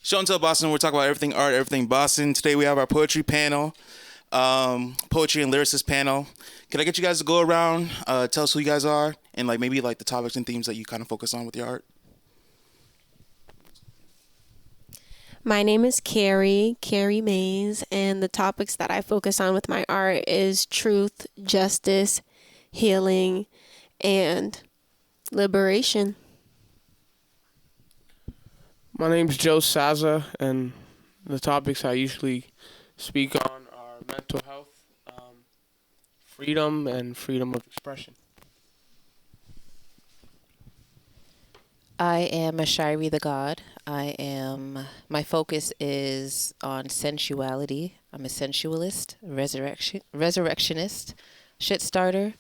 Show and Tell Boston. We're talking about everything art, everything Boston. Today we have our poetry panel, poetry and lyricist panel. Can I get you guys to go around, tell us who you guys are, and like maybe like the topics and themes that you kind of focus on with your art? My name is Carrie Mays, and the topics that I focus on with my art is truth, justice, healing, and liberation. My name's Joe Saza, and the topics I usually speak on are mental health, freedom, and freedom of expression. I am a Shiree the God. My focus is on sensuality. I'm a sensualist, resurrectionist, shit starter,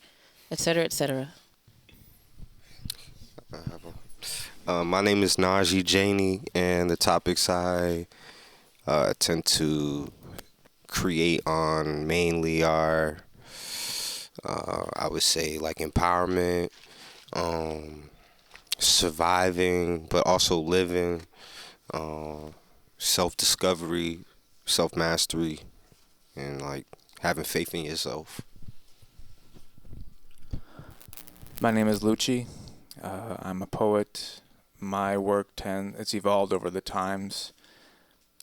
etc., etc. My name is Najee Janey, and the topics I tend to create on mainly are, I would say, like empowerment, surviving, but also living, self-discovery, self-mastery, and like having faith in yourself. My name is Lucci. I'm a poet. My work it's evolved over the times.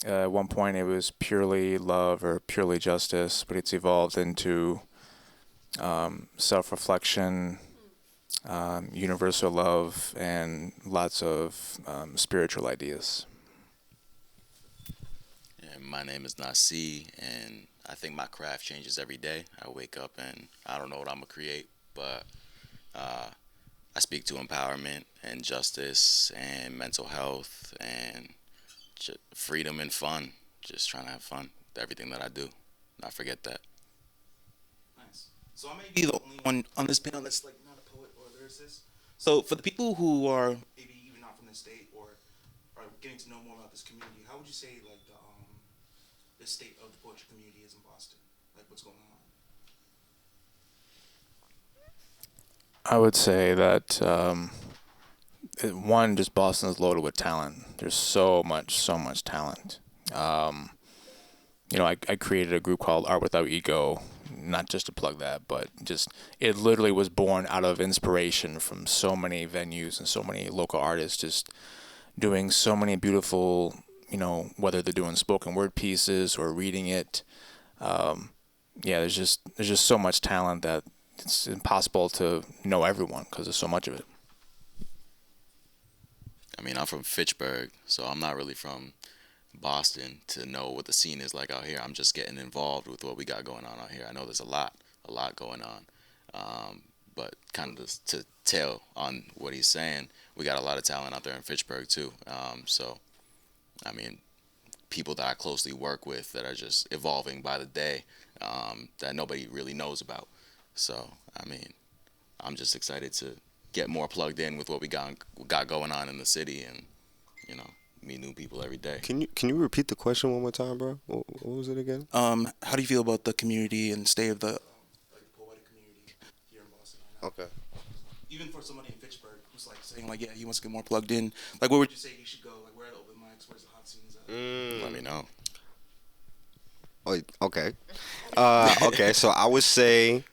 At one point it was purely love or purely justice, but it's evolved into self-reflection, universal love, and lots of spiritual ideas. And my name is Nasi, and I think my craft changes every day. I wake up and I don't know what I'm gonna create, but I speak to empowerment and justice and mental health and freedom and fun. Just trying to have fun with everything that I do. Not forget that. Nice. So I may be the only one on this panel that's like not a poet or a lyricist. So for the people who are maybe even not from the state or are getting to know more about this community, how would you say like the state of the poetry community is in Boston? Like what's going on? I would say that one, just Boston is loaded with talent. There's so much talent. I created a group called Art Without Ego, not just to plug that, but just it literally was born out of inspiration from so many venues and so many local artists just doing so many beautiful, whether they're doing spoken word pieces or reading it. There's just so much talent that it's impossible to know everyone because there's so much of it. I mean, I'm from Fitchburg, so I'm not really from Boston to know what the scene is like out here. I'm just getting involved with what we got going on out here. I know there's a lot going on. But kind of to tail on what he's saying, we got a lot of talent out there in Fitchburg too. So, I mean, people that I closely work with that are just evolving by the day, that nobody really knows about. So, I mean, I'm just excited to get more plugged in with what we got going on in the city, and meet new people every day. Can you repeat the question one more time, bro? What was it again? How do you feel about the community and state of the poetic community here in Boston right now? Okay. Even for somebody in Fitchburg who's like saying like, yeah, he wants to get more plugged in. Like, where would you say he should go? Like, where are the open mics? Where's the hot scenes at? Let me know. Oh, okay. Okay. So I would say,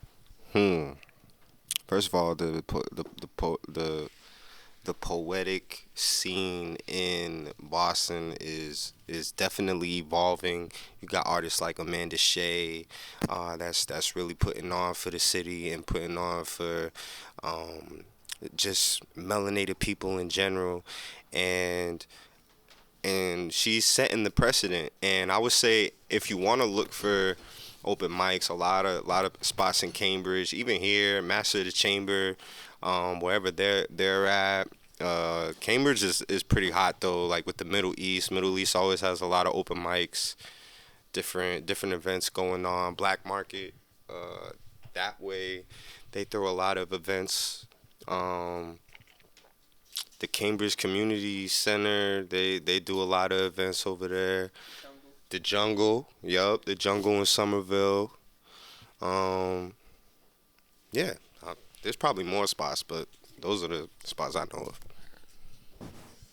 first of all, the poetic scene in Boston is definitely evolving. You got artists like Amanda Shea, that's really putting on for the city and putting on for just melanated people in general, and she's setting the precedent. And I would say if you want to look for open mics, a lot of spots in Cambridge, even here, Master of the Chamber, wherever they're at. Cambridge is pretty hot though, like with the Middle East. Middle East always has a lot of open mics, different events going on. Black Market, that way, they throw a lot of events. The Cambridge Community Center, they do a lot of events over there. The Jungle, the Jungle in Somerville. Yeah, there's probably more spots, but those are the spots I know of.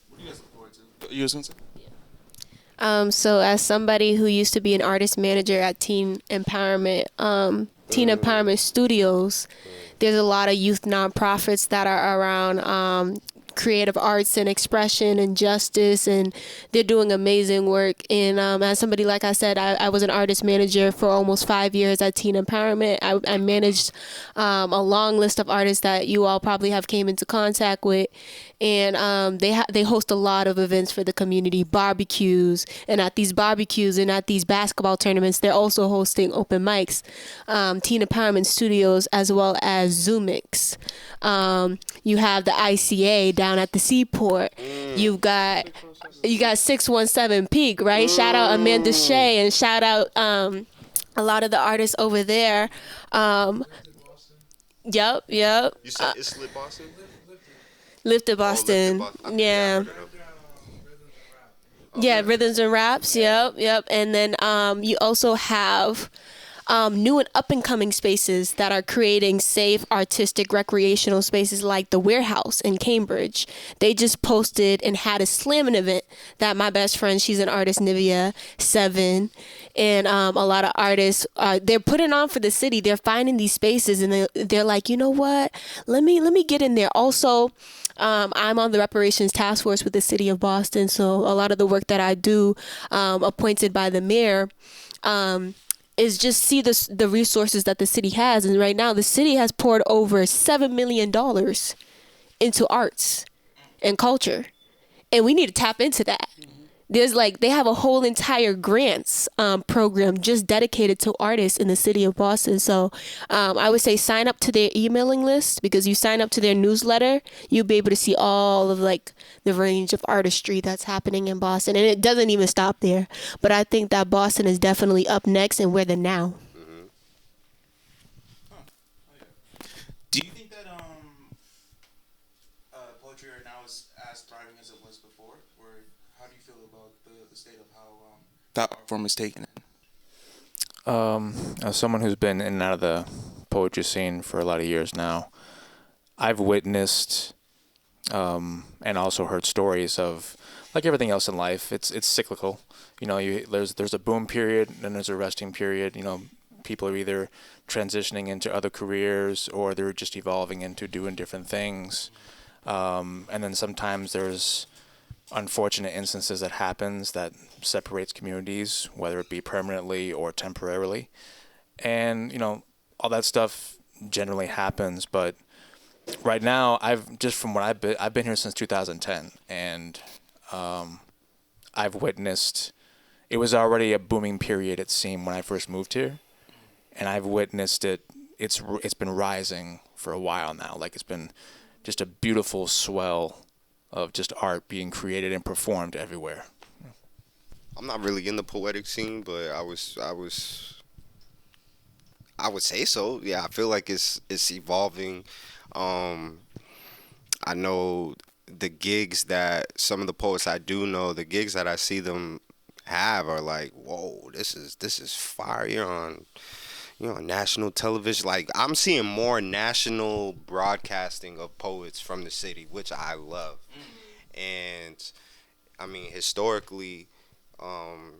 What do you guys look forward to? You was gonna say? So as somebody who used to be an artist manager at Teen Empowerment Studios, there's a lot of youth nonprofits that are around creative arts and expression and justice, and they're doing amazing work. And as somebody, like I said, I was an artist manager for almost 5 years at Teen Empowerment. I managed a long list of artists that you all probably have came into contact with, and they host a lot of events for the community, barbecues, and at these barbecues and at these basketball tournaments, they're also hosting open mics, Teen Empowerment Studios, as well as Zoomix. You have the ICA down at the Seaport. You got 617 Peak, right? Shout out Amanda Shea, and shout out a lot of the artists over there. Yep. You said it's Lit Boston? Lifted Boston. Yeah. Yeah, Rhythms and Raps. Yep. And then you also have new and up and coming spaces that are creating safe, artistic, recreational spaces like the Warehouse in Cambridge. They just posted and had a slamming event that my best friend, she's an artist, Nivea Seven, and a lot of artists, they're putting on for the city. They're finding these spaces, and they're like, you know what? Let me get in there. Also, I'm on the reparations task force with the city of Boston, so a lot of the work that I do, appointed by the mayor, is just see the resources that the city has. And right now, the city has poured over $7 million into arts and culture. And we need to tap into that. They have a whole entire grants program just dedicated to artists in the city of Boston. So I would say sign up to their emailing list, because you sign up to their newsletter, you'll be able to see all of the range of artistry that's happening in Boston. And it doesn't even stop there. But I think that Boston is definitely up next, and we're the now. Do you think that poetry right now is as thriving as it was before, or how do you feel about the state of how that art form is taken in? As someone who's been in and out of the poetry scene for a lot of years now, I've witnessed and also heard stories of, like everything else in life, it's cyclical. You know, there's a boom period, then there's a resting period. You know, people are either transitioning into other careers, or they're just evolving into doing different things. And then sometimes there's unfortunate instances that happens that separates communities, whether it be permanently or temporarily. And, you know, all that stuff generally happens. But right now, I've been here since 2010, and I've witnessed, it was already a booming period, it seemed, when I first moved here. And I've witnessed it. It's been rising for a while now. Like, it's been just a beautiful swell of just art being created and performed everywhere. I'm not really in the poetic scene, but I would say so. Yeah, I feel like it's evolving. I know the gigs that some of the poets I do know, the gigs that I see them have are like, whoa, this is fire. You're on national television. Like, I'm seeing more national broadcasting of poets from the city, which I love. And I mean, historically,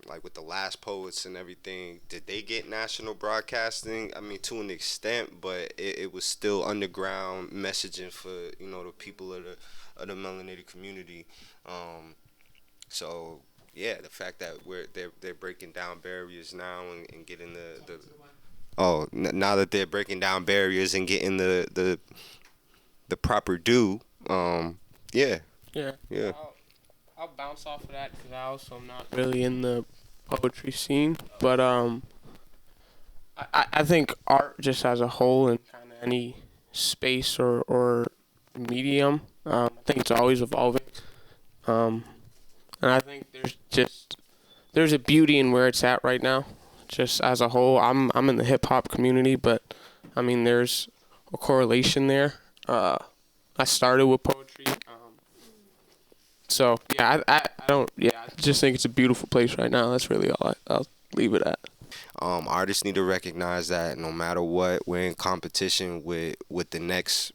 like with the last poets and everything, did they get national broadcasting? I mean, to an extent, but it was still underground messaging for, you know, the people of the melanated community. So yeah, the fact that they're breaking down barriers now and getting now that they're breaking down barriers and getting the proper due, yeah. I'll bounce off of that because I also am not really in the poetry scene, but I think art just as a whole, in kind of any space or medium, I think it's always evolving, and I think there's a beauty in where it's at right now. Just as a whole, I'm in the hip hop community, but I mean, there's a correlation there. I started with poetry. So yeah, I just think it's a beautiful place right now. That's really all I'll leave it at. Artists need to recognize that no matter what, we're in competition with the next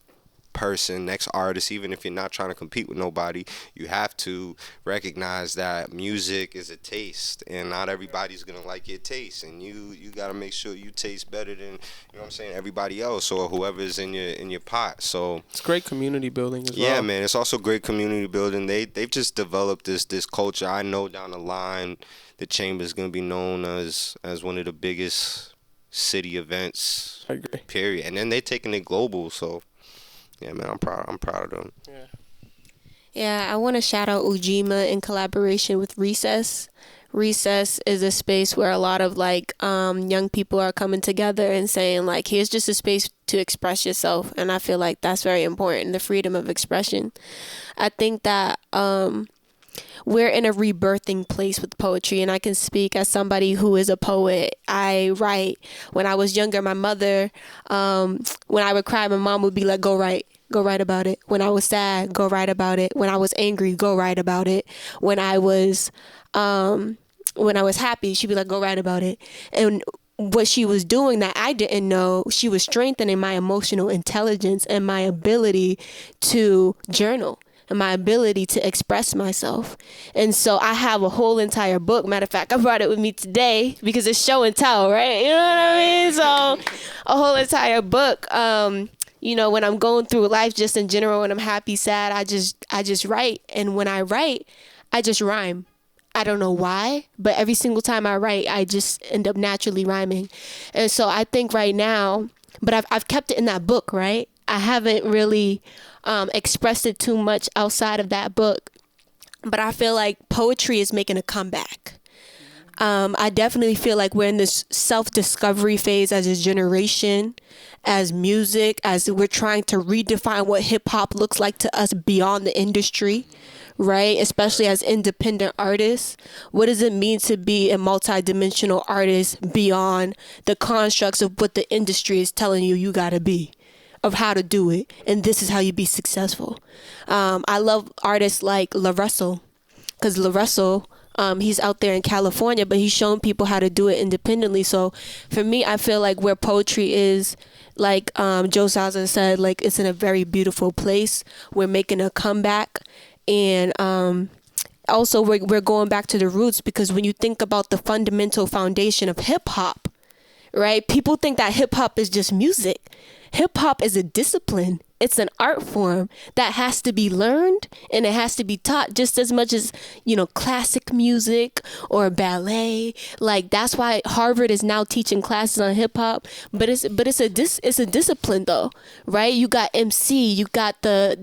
person, next artist, even if you're not trying to compete with nobody, you have to recognize that music is a taste, and not everybody's gonna like your taste, and you gotta make sure you taste better than, you know what I'm saying, everybody else or whoever's in your pot. So It's great community building as well. yeah, man, it's also great community building. They've just developed this culture. I know down the line the chamber is gonna be known as one of the biggest city events. I agree. Period. And then they taking it global. So yeah, man, I'm proud of them. Yeah. Yeah, I want to shout out Ujima in collaboration with Recess. Recess is a space where a lot of like young people are coming together and saying like, here's just a space to express yourself, and I feel like that's very important, the freedom of expression. I think that we're in a rebirthing place with poetry, and I can speak as somebody who is a poet. I write. When I was younger, my mother, when I would cry, my mom would be like, go write about it. When I was sad, go write about it. When I was angry, go write about it. When I was happy, she'd be like, go write about it. And what she was doing that I didn't know, she was strengthening my emotional intelligence and my ability to journal and my ability to express myself. And so I have a whole entire book. Matter of fact, I brought it with me today because it's show and tell, right? You know what I mean? So a whole entire book. You know, when I'm going through life just in general, when I'm happy, sad, I just write. And when I write, I just rhyme. I don't know why, but every single time I write, I just end up naturally rhyming. And so I think right now, but I've kept it in that book, right? I haven't really expressed it too much outside of that book. But I feel like poetry is making a comeback. I definitely feel like we're in this self-discovery phase as a generation, as music, as we're trying to redefine what hip-hop looks like to us beyond the industry, right? Especially as independent artists. What does it mean to be a multidimensional artist beyond the constructs of what the industry is telling you gotta be, of how to do it, and this is how you be successful. I love artists like Lyricists, because Lyricists, he's out there in California, but he's showing people how to do it independently. So for me, I feel like where poetry is, like Joe Zaza said, like it's in a very beautiful place. We're making a comeback, and also we're going back to the roots, because when you think about the fundamental foundation of hip hop, right? People think that hip hop is just music. Hip hop is a discipline. It's an art form that has to be learned, and it has to be taught just as much as, you know, classic music or ballet. Like that's why Harvard is now teaching classes on hip hop. But it's a discipline though, right? You got MC, you got the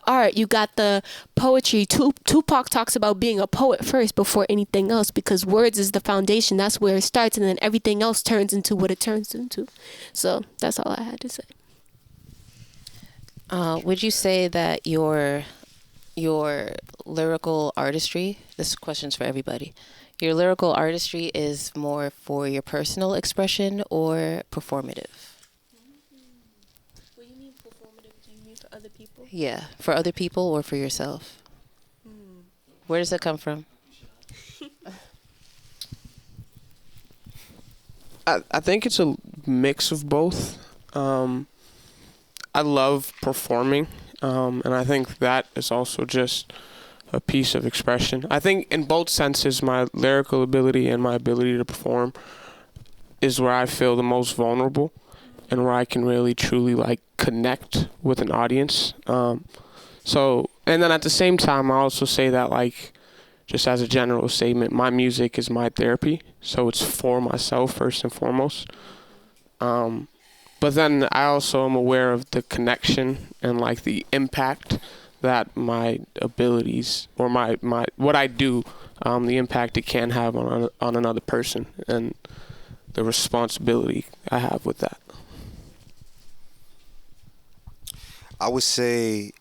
art, you got the poetry. Tupac talks about being a poet first before anything else, because words is the foundation. That's where it starts, and then everything else turns into what it turns into. So that's all I had to say. Would you say that your lyrical artistry, this question's for everybody, your lyrical artistry is more for your personal expression or performative? What do you mean performative? Do you mean for other people? Yeah, for other people or for yourself? Where does that come from? I think it's a mix of both. I love performing, and I think that is also just a piece of expression. I think in both senses, my lyrical ability and my ability to perform is where I feel the most vulnerable, and where I can really truly like connect with an audience. So, and then at the same time, I also say that, like, just as a general statement, my music is my therapy, so it's for myself first and foremost. But then I also am aware of the connection and like the impact that my abilities or my what I do, the impact it can have on another person, and the responsibility I have with that. I would say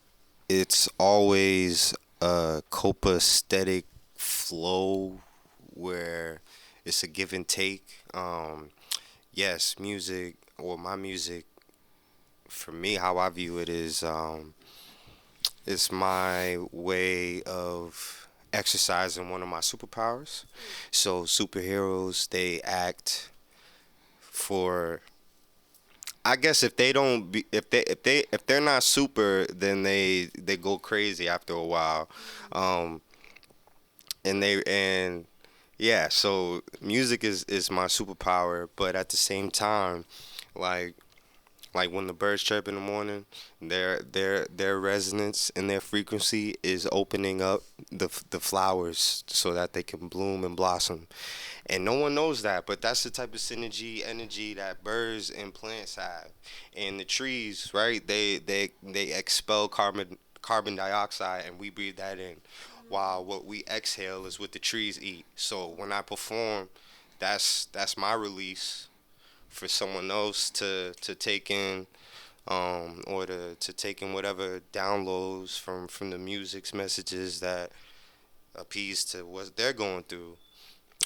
it's always a copacetic flow where it's a give and take. Yes, music, or my music, for me, how I view it is, it's my way of exercising one of my superpowers. So superheroes, they act for, I guess if they don't be, if they're not super, then they go crazy after a while, um, and yeah. So music is my superpower, but at the same time, like when the birds chirp in the morning, their resonance and their frequency is opening up the flowers so that they can bloom and blossom. And no one knows that, but that's the type of synergy energy that birds and plants have. And the trees, right? They expel carbon dioxide, and we breathe that in, while what we exhale is what the trees eat. So when I perform, that's my release for someone else to take in, or to take in whatever downloads from the music's messages that appease to what they're going through.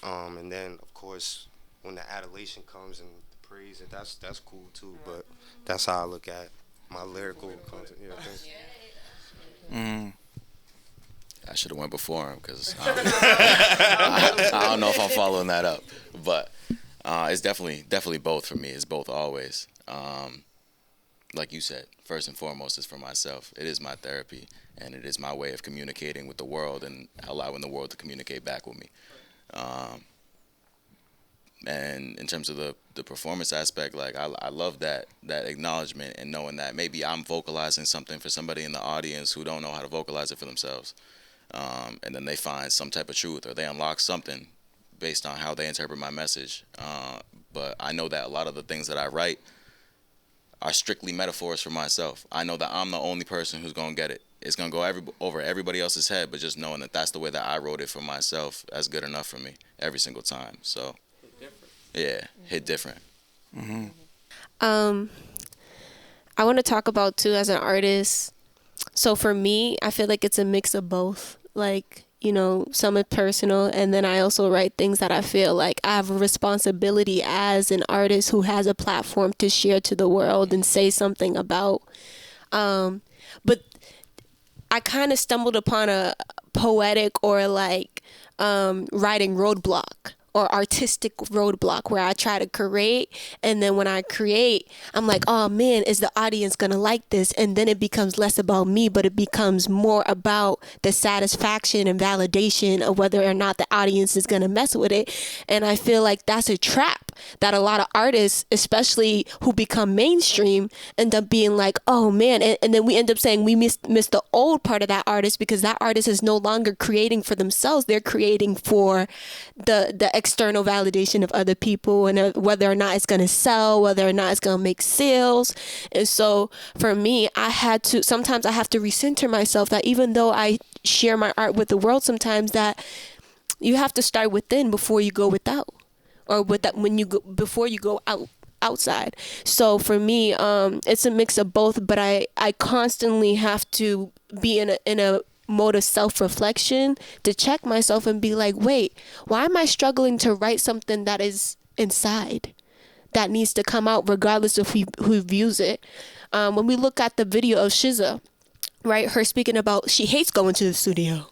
And then of course when the adulation comes and the praise, that's cool too. But that's how I look at my lyrical content. You know what I mean? I should have went before him because I don't know if I'm following that up, but it's definitely both for me. It's both always. Like you said, first and foremost, is for myself. It is my therapy, and it is my way of communicating with the world and allowing the world to communicate back with me. And in terms of the performance aspect, like I love that acknowledgement and knowing that maybe I'm vocalizing something for somebody in the audience who don't know how to vocalize it for themselves, and then they find some type of truth or they unlock something based on how they interpret my message. But I know that a lot of the things that I write are strictly metaphors for myself. I know that I'm the only person who's gonna get it. It's gonna go over everybody else's head, but just knowing that that's the way that I wrote it for myself, that's good enough for me every single time. So, yeah, hit different. I want to talk about too as an artist. So for me, I feel like it's a mix of both. Like, you know, some are personal, and then I also write things that I feel like I have a responsibility as an artist who has a platform to share to the world and say something about. But I kind of stumbled upon a poetic or like writing roadblock or artistic roadblock where I try to create, and then when I create, I'm like, oh man, is the audience gonna like this? And then it becomes less about me, but it becomes more about the satisfaction and validation of whether or not the audience is gonna mess with it. And I feel like that's a trap that a lot of artists, especially who become mainstream, end up being like, oh man, and then we end up saying we missed the old part of that artist, because that artist is no longer creating for themselves. They're creating for the external validation of other people, and whether or not it's going to sell, whether or not it's going to make sales. And so for me, sometimes I have to recenter myself, that even though I share my art with the world, sometimes that you have to start within before you go without, or with that before you go outside. So for me, it's a mix of both, but I constantly have to be in a mode of self-reflection to check myself and be like, wait, why am I struggling to write something that is inside, that needs to come out regardless of who views it? When we look at the video of SZA, right, her speaking about she hates going to the studio.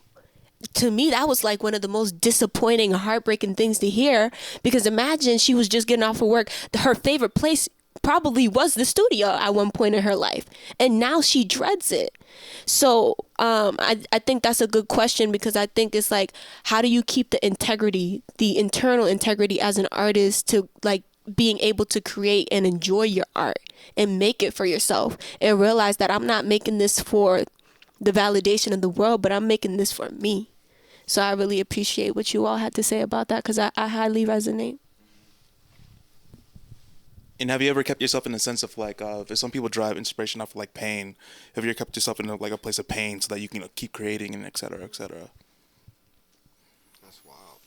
To me, that was like one of the most disappointing, heartbreaking things to hear, because imagine she was just getting off of work. Her favorite place probably was the studio at one point in her life, and now she dreads it. So I think that's a good question, because I think it's like, how do you keep the integrity, the internal integrity as an artist, to like being able to create and enjoy your art and make it for yourself, and realize that I'm not making this for the validation of the world, but I'm making this for me. So I really appreciate what you all had to say about that, because I highly resonate. And have you ever kept yourself in a sense of like, if some people drive inspiration off of like pain, have you ever kept yourself in like a place of pain so that you can keep creating and et cetera, et cetera? That's wild.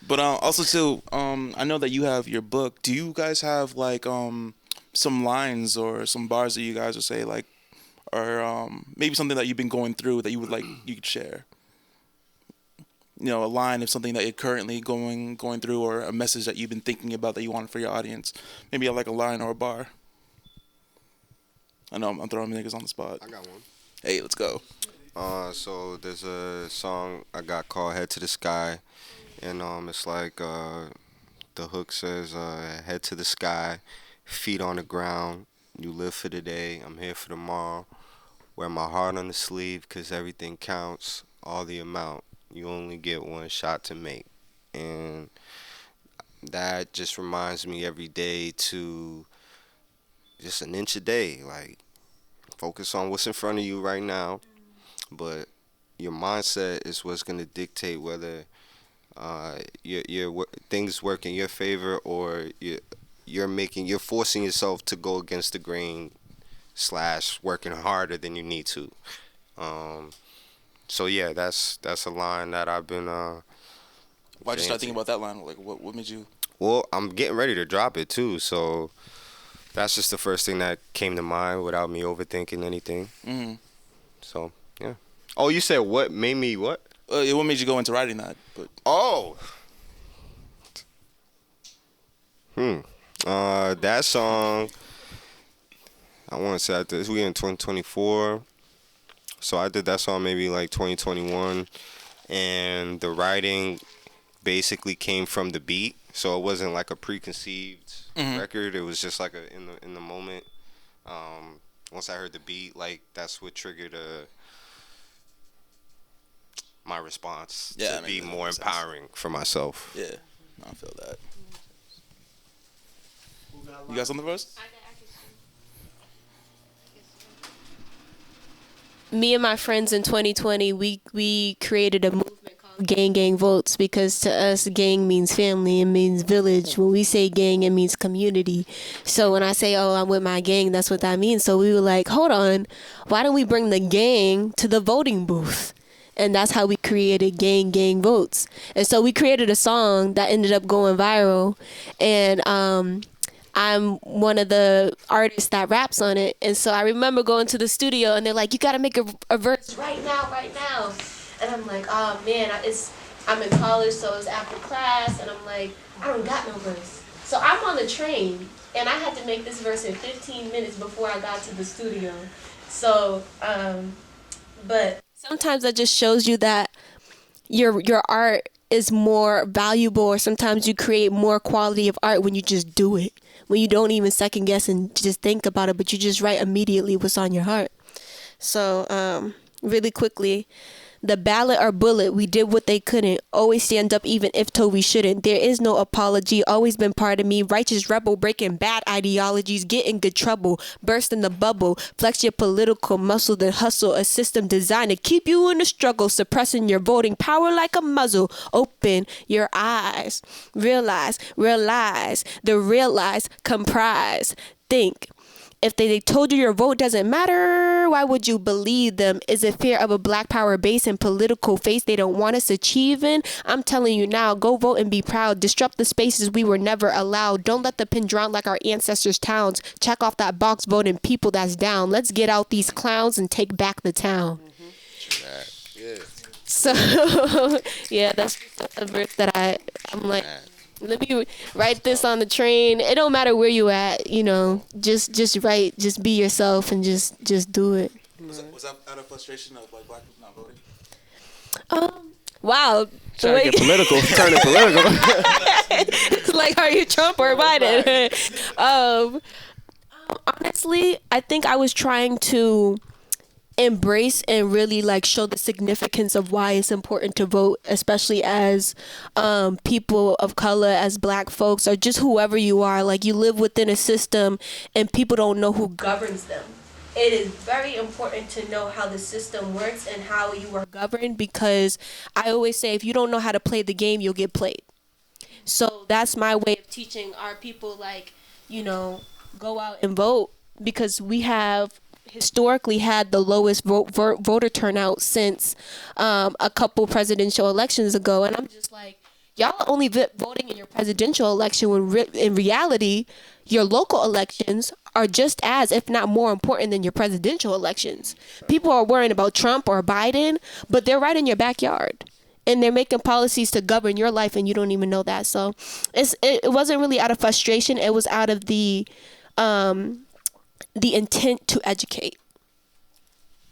But also too, I know that you have your book. Do you guys have like some lines or some bars that you guys would say like, or maybe something that you've been going through that you would like you could share? You know, a line of something that you're currently going through, or a message that you've been thinking about that you want for your audience. Maybe like a line or a bar. I know I'm throwing niggas on the spot. I got one. Hey, let's go. So there's a song I got called "Head to the Sky," and it's like the The hook says, "Head to the sky, feet on the ground. You live for today. I'm here for tomorrow. Wear my heart on the sleeve, 'cause everything counts. All the amount. You only get one shot to make." And that just reminds me every day to just an inch a day. Like, focus on what's in front of you right now. But your mindset is what's going to dictate whether things work in your favor, or you're forcing yourself to go against the grain / working harder than you need to. So yeah, that's a line that I've been. Why'd you start thinking about that line? Like, what made you? Well, I'm getting ready to drop it too, so that's just the first thing that came to mind without me overthinking anything. Mm-hmm. So yeah. Oh, you said what made me what? What made you go into writing that? But Oh. That song, I want to say we in 2024, so I did that song maybe like 2021, and the writing basically came from the beat, so it wasn't like a preconceived record. It was just like in the moment. Once I heard the beat, like that's what triggered my response to be more empowering for myself. yeah, I feel that. You got something for us? Me and my friends in 2020, we created a movement called Gang Votes, because to us, gang means family, it means village. When we say gang, it means community. So when I say, oh, I'm with my gang, that's what that means. So we were like, hold on, why don't we bring the gang to the voting booth? And that's how we created Gang Votes. And so we created a song that ended up going viral. And I'm one of the artists that raps on it. And so I remember going to the studio and they're like, you got to make a verse right now. And I'm like, oh man, I'm in college, so it's after class. And I'm like, I don't got no verse. So I'm on the train and I had to make this verse in 15 minutes before I got to the studio. So, but sometimes that just shows you that your art is more valuable, or sometimes you create more quality of art when you just do it. When you don't even second guess and just think about it, but you just write immediately what's on your heart. So, really quickly, the ballot or bullet, we did what they couldn't. Always stand up even if told we shouldn't. There is no apology, always been part of me. Righteous rebel, breaking bad ideologies, get in good trouble, burst in the bubble, flex your political muscle, then hustle, a system designed to keep you in the struggle, suppressing your voting power like a muzzle. Open your eyes, realize, the real lies comprise. Think. If they told you your vote doesn't matter, why would you believe them? Is it fear of a black power base and political face they don't want us achieving? I'm telling you now, go vote and be proud. Disrupt the spaces we were never allowed. Don't let the pen drown like our ancestors' towns. Check off that box, voting people that's down. Let's get out these clowns and take back the town. Yeah. So, yeah, that's a verse that I'm like, let me write this on the train. It don't matter where you at, just write, just be yourself and just do it. Was that out of frustration of like black people not voting? Wow. Trying to get political. Turning political. It's like, are you Trump or Biden? Honestly, I think I was trying to embrace and really like show the significance of why it's important to vote, especially as people of color, as black folks, or just whoever you are. Like, you live within a system and people don't know who governs them. It is very important to know how the system works and how you are governed, because I always say if you don't know how to play the game, you'll get played. So that's my way of teaching our people, like, go out and vote, because we have historically had the lowest voter turnout since a couple presidential elections ago. And I'm just like, y'all are only voting in your presidential election when in reality, your local elections are just as, if not more important than your presidential elections. People are worrying about Trump or Biden, but they're right in your backyard. And they're making policies to govern your life and you don't even know that. So it wasn't really out of frustration. It was out of the intent to educate.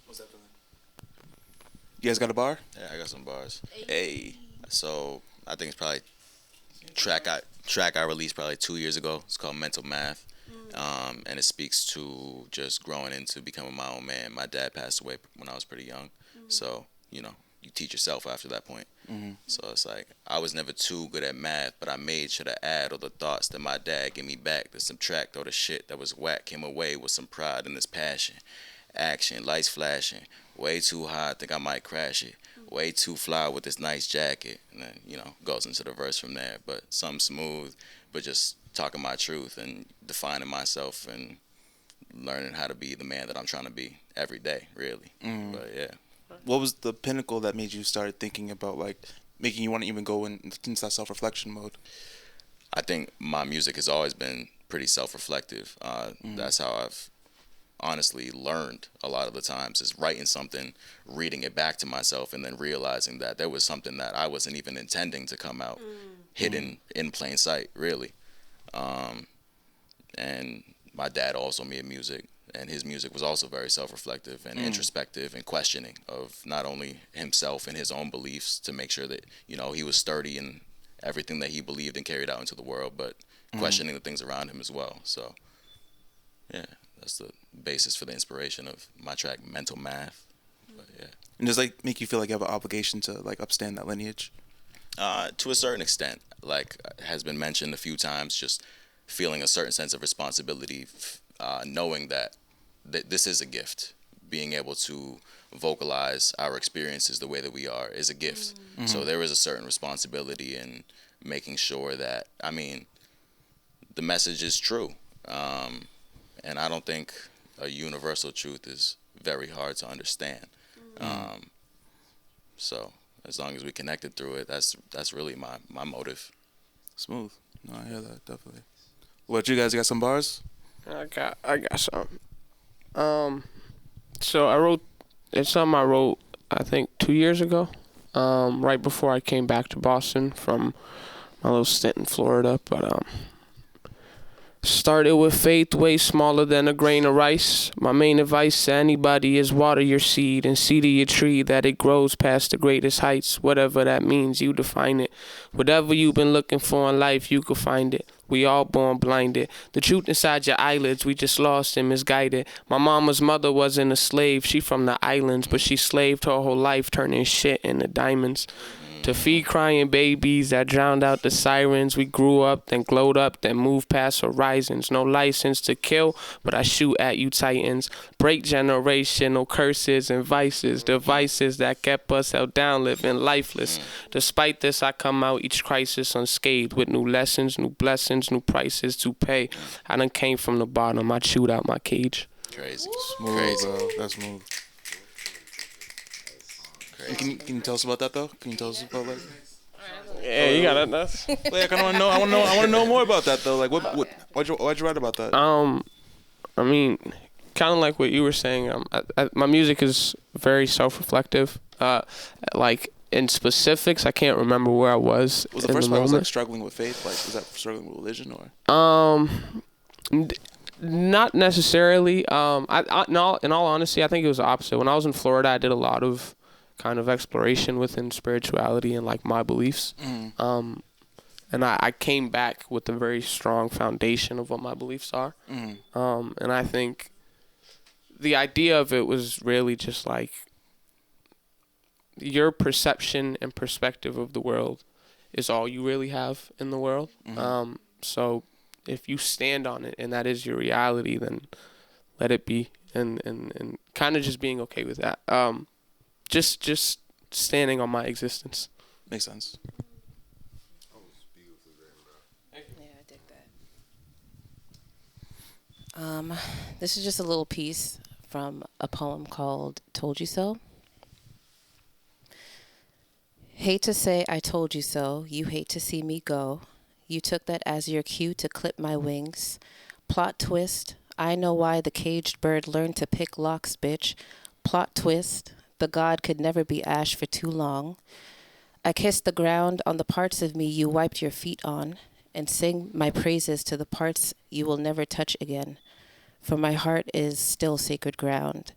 What's that feeling? You guys got a bar? Yeah, I got some bars. Hey. So I think it's probably track I released probably 2 years ago. It's called Mental Math, and it speaks to just growing into becoming my own man. My dad passed away when I was pretty young, so you know you teach yourself after that point. So it's like I was never too good at math, but I made sure to add all the thoughts that my dad gave me back, to subtract all the shit that was whack, came away with some pride and this passion. Action, lights flashing, way too high, I think I might crash it. Way too fly with this nice jacket, and then goes into the verse from there. But something smooth, but just talking my truth and defining myself and learning how to be the man that I'm trying to be every day, really. But yeah. What was the pinnacle that made you start thinking about like making you want to even go into that self-reflection mode? I think my music has always been pretty self-reflective. That's how I've honestly learned a lot of the times, is writing something, reading it back to myself, and then realizing that there was something that I wasn't even intending to come out, hidden in plain sight, really. And my dad also made music, and his music was also very self-reflective and introspective and questioning of not only himself and his own beliefs, to make sure that he was sturdy in everything that he believed and carried out into the world, but questioning the things around him as well. So yeah, that's the basis for the inspiration of my track Mental Math. But yeah. And does like make you feel like you have an obligation to like upstand that lineage? To a certain extent, like has been mentioned a few times, just feeling a certain sense of responsibility, knowing that this is a gift. Being able to vocalize our experiences the way that we are is a gift. So there is a certain responsibility in making sure that, the message is true. And I don't think a universal truth is very hard to understand. So as long as we connected through it, that's really my motive. Smooth. No, I hear that definitely. What, you guys got some bars? I got some. So it's something I wrote I think 2 years ago, right before I came back to Boston from my little stint in Florida. But started with faith way smaller than a grain of rice. My main advice to anybody is water your seed and see to your tree that it grows past the greatest heights. Whatever that means, you define it. Whatever you've been looking for in life, you could find it. We all born blinded. The truth inside your eyelids, we just lost and misguided. My mama's mother wasn't a slave, she from the islands, but she slaved her whole life turning shit into diamonds. To feed crying babies that drowned out the sirens, we grew up, then glowed up, then moved past horizons. No license to kill, but I shoot at you titans. Break generational curses and vices, the vices that kept us held down, living lifeless. Despite this, I come out each crisis unscathed, with new lessons, new blessings, new prices to pay. I done came from the bottom, I chewed out my cage. Crazy. Smooth, Crazy. bro. That's smooth. Can you tell us about that though? Can you tell us about like? Yeah, you got it. That's. Like, I want to know more about that though. Like, why'd you write about that? I mean, kind of like what you were saying. My music is very self-reflective. Like in specifics, I can't remember where I was. Was the first part like struggling with faith? Like, was that struggling with religion or? Not necessarily. In all honesty, I think it was the opposite. When I was in Florida, I did a lot of kind of exploration within spirituality and like my beliefs. And I came back with a very strong foundation of what my beliefs are. And I think the idea of it was really just like your perception and perspective of the world is all you really have in the world. So if you stand on it and that is your reality, then let it be, and kind of just being okay with that. Just standing on my existence. Makes sense. Yeah, I dig that. This is just a little piece from a poem called Told You So. Hate to say I told you so. You hate to see me go. You took that as your cue to clip my wings. Plot twist. I know why the caged bird learned to pick locks, bitch. Plot twist. The god could never be ash for too long. I kiss the ground on the parts of me you wiped your feet on, and sing my praises to the parts you will never touch again. For my heart is still sacred ground,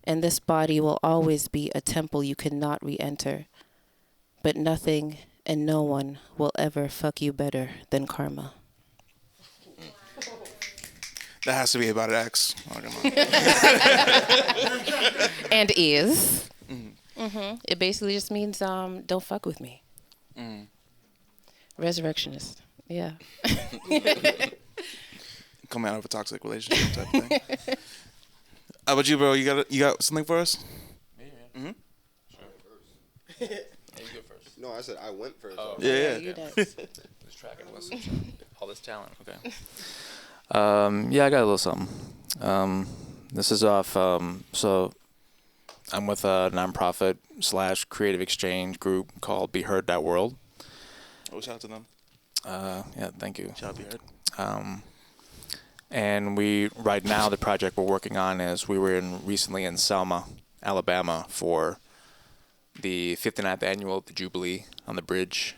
and this body will always be a temple you cannot re-enter. But nothing and no one will ever fuck you better than karma. That has to be about an ex. Oh, come on. And is. It basically just means don't fuck with me. Resurrectionist. Yeah. Coming out of a toxic relationship type thing. How about you, bro? You got something for us? Sure. You go first. No, I said I went first. Oh. Yeah. You next. This track and listen to all this talent. Okay. Yeah, I got a little something. This is off. So I'm with a nonprofit / creative exchange group called Be Heard.World. Oh, shout out to them. Yeah, thank you. Shout out to Be Heard. And right now, the project we're working on is we were recently in Selma, Alabama for the 59th annual the Jubilee on the bridge.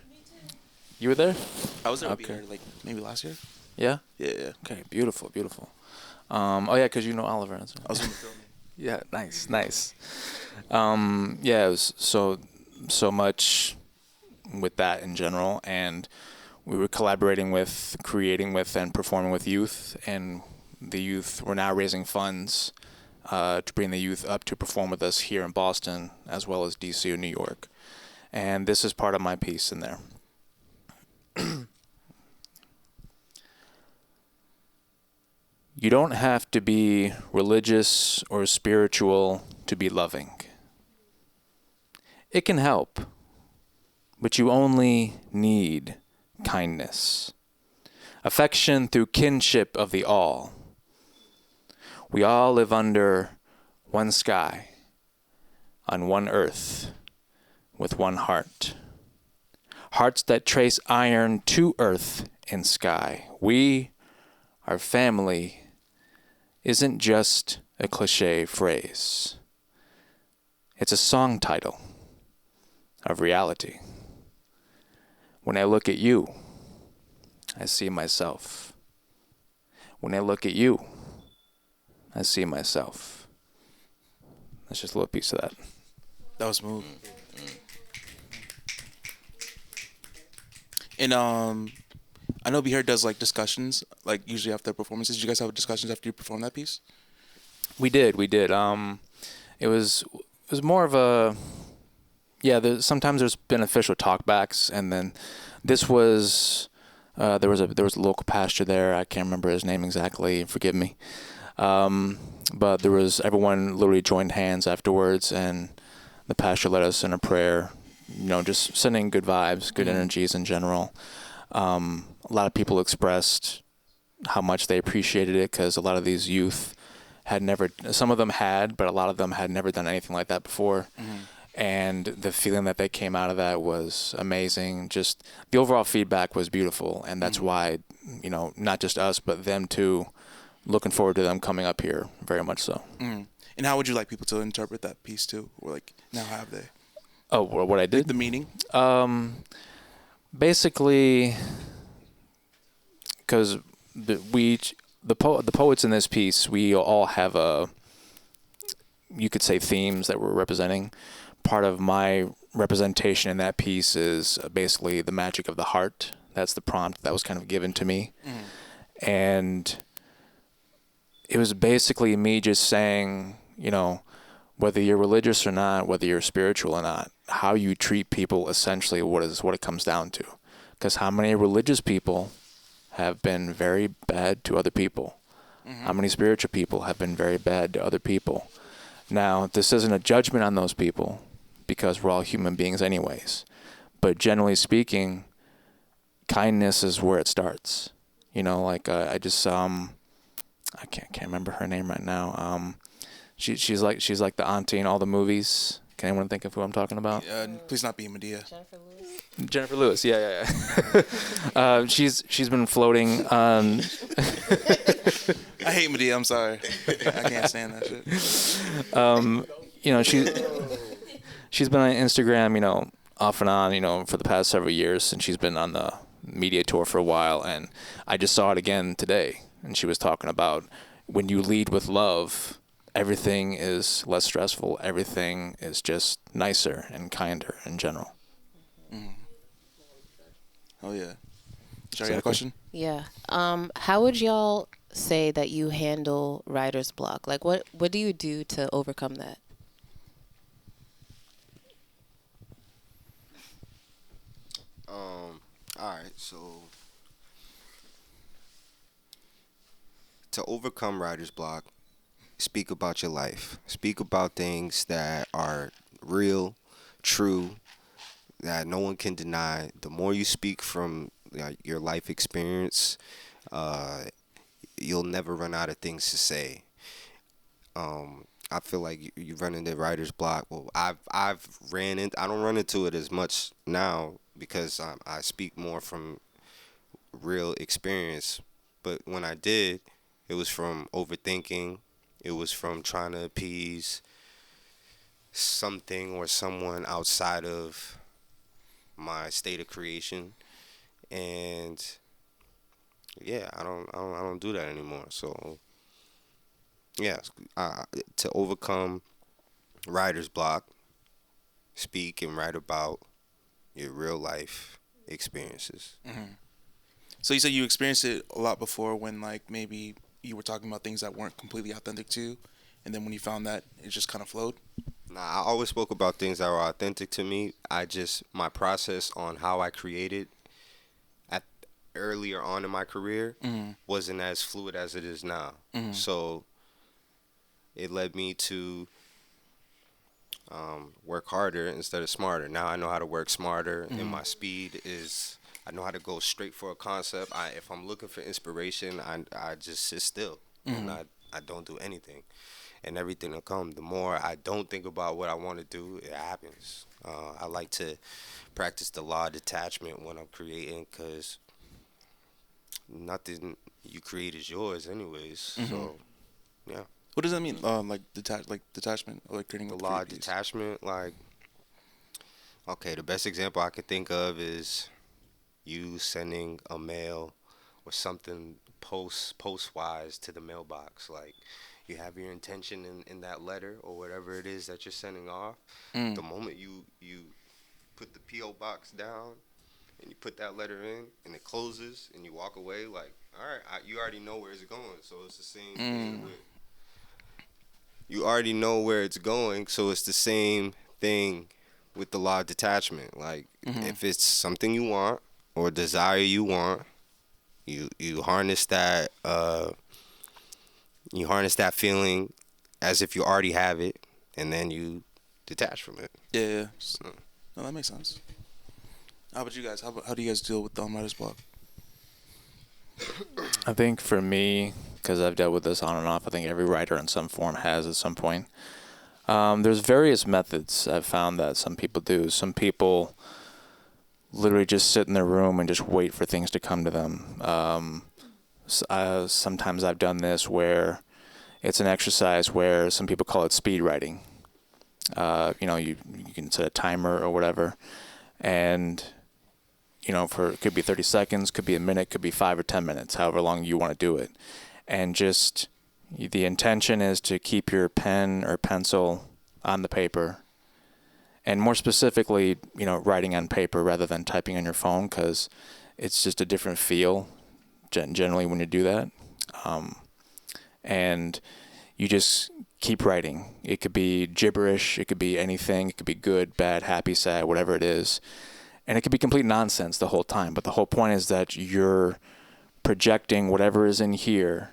You were there? I was there with Okay. Be Heard, like maybe last year. Yeah? Yeah. Okay, beautiful. Oh, yeah, because you know Oliver. I was in the film. Yeah, nice. Yeah, it was so much with that in general, and we were collaborating with, creating with, and performing with youth, and the youth were now raising funds to bring the youth up to perform with us here in Boston, as well as DC or New York. And this is part of my piece in there. You don't have to be religious or spiritual to be loving. It can help, but you only need kindness, affection through kinship of the all. We all live under one sky, on one earth, with one heart. Hearts that trace iron to earth and sky. We, our family, isn't just a cliche phrase. It's a song title of reality. When I look at you, I see myself. When I look at you, I see myself. That's just a little piece of that. That was smooth. And I know Be Heard does like discussions, like usually after performances. Did you guys have discussions after you performed that piece? We did. It was more of a, sometimes there's beneficial talkbacks, and then this was there was a local pastor there. I can't remember his name exactly. Forgive me. But everyone literally joined hands afterwards, and the pastor led us in a prayer. Just sending good vibes, good energies in general. A lot of people expressed how much they appreciated it, because a lot of these youth some of them had, but a lot of them had never done anything like that before. And the feeling that they came out of that was amazing. Just the overall feedback was beautiful, and that's why, not just us, but them too, looking forward to them coming up here, very much so. And how would you like people to interpret that piece too? Or like, now have they? Oh, what I did? The meaning? Basically, because the poets in this piece, we all have you could say, themes that we're representing. Part of my representation in that piece is basically the magic of the heart. That's the prompt that was kind of given to me. And it was basically me just saying, whether you're religious or not, whether you're spiritual or not, how you treat people essentially what it comes down to. Because how many religious people have been very bad to other people? How many spiritual people have been very bad to other people? Now, this isn't a judgment on those people, because we're all human beings anyways. But generally speaking, kindness is where it starts. I just I can't remember her name right now. She's like the auntie in all the movies. Can anyone think of who I'm talking about? Please not be Medea. Jennifer Lewis. Yeah. She's been floating on. I hate Medea. I'm sorry. I can't stand that shit. She's been on Instagram, off and on, for the past several years, and she's been on the media tour for a while. And I just saw it again today, and she was talking about when you lead with love, everything is less stressful. Everything is just nicer and kinder in general. Oh yeah. Sorry, you had a question? Yeah. How would y'all say that you handle writer's block? Like, what do you do to overcome that? All right, so to overcome writer's block, speak about your life. Speak about things that are real, true, that no one can deny. The more you speak from your life experience, uh, you'll never run out of things to say. I feel like you run into writer's block. Well, I've ran in. I don't run into it as much now because I speak more from real experience. But when I did, it was from overthinking. It was from trying to appease something or someone outside of my state of creation. And yeah, I don't do that anymore. So yeah, to overcome writer's block, speak and write about your real life experiences. So you said you experienced it a lot before when like maybe you were talking about things that weren't completely authentic to you, and then when you found that, it just kind of flowed. Nah, I always spoke about things that were authentic to me. My process on how I created at earlier on in my career wasn't as fluid as it is now. So it led me to work harder instead of smarter. Now I know how to work smarter, and my speed is. I know how to go straight for a concept. If I'm looking for inspiration, I just sit still and I don't do anything, and everything will come. The more I don't think about what I want to do, it happens. I like to practice the law of detachment when I'm creating, because nothing you create is yours anyways. So yeah. What does that mean? Like detachment, or like creating The a law of piece? detachment, like, okay, the best example I could think of is you sending a mail or something post wise to the mailbox. Like, you have your intention in that letter or whatever it is that you're sending off. The moment you put the PO box down and you put that letter in and it closes and you walk away, like, all right, you already know where it's going. So it's the same thing with. You already know where it's going, so it's the same thing with the law of detachment. Like, if it's something you want or desire you want, you harness that feeling as if you already have it, and then you detach from it. Yeah. No, that makes sense. How about you guys? How do you guys deal with the writer's block? I think for me, because I've dealt with this on and off, I think every writer in some form has at some point. There's various methods I've found that some people do. Some people literally just sit in their room and just wait for things to come to them. Sometimes I've done this where it's an exercise where some people call it speed writing. You can set a timer or whatever, and it could be 30 seconds, could be a minute, could be 5 or 10 minutes, however long you want to do it. And just the intention is to keep your pen or pencil on the paper, and more specifically, writing on paper rather than typing on your phone, because it's just a different feel generally when you do that. And you just keep writing. It could be gibberish, it could be anything, it could be good, bad, happy, sad, whatever it is. And it could be complete nonsense the whole time, but the whole point is that you're projecting whatever is in here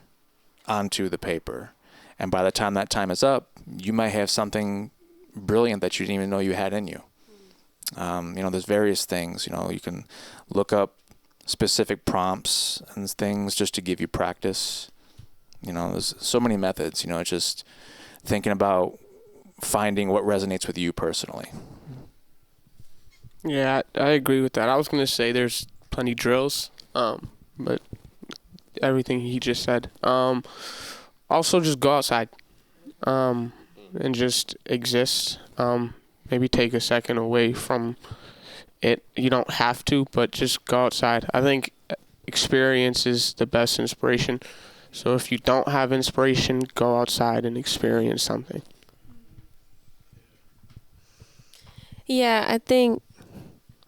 onto the paper. And by the time that time is up, you might have something brilliant that you didn't even know you had in you. There's various things. You can look up specific prompts and things just to give you practice. There's so many methods. It's just thinking about finding what resonates with you personally. Yeah, I agree with that. I was going to say there's plenty drills, but everything he just said. Also, just go outside and just exist. Maybe take a second away from it. You don't have to, but just go outside. I think experience is the best inspiration. So if you don't have inspiration, go outside and experience something. Yeah, I think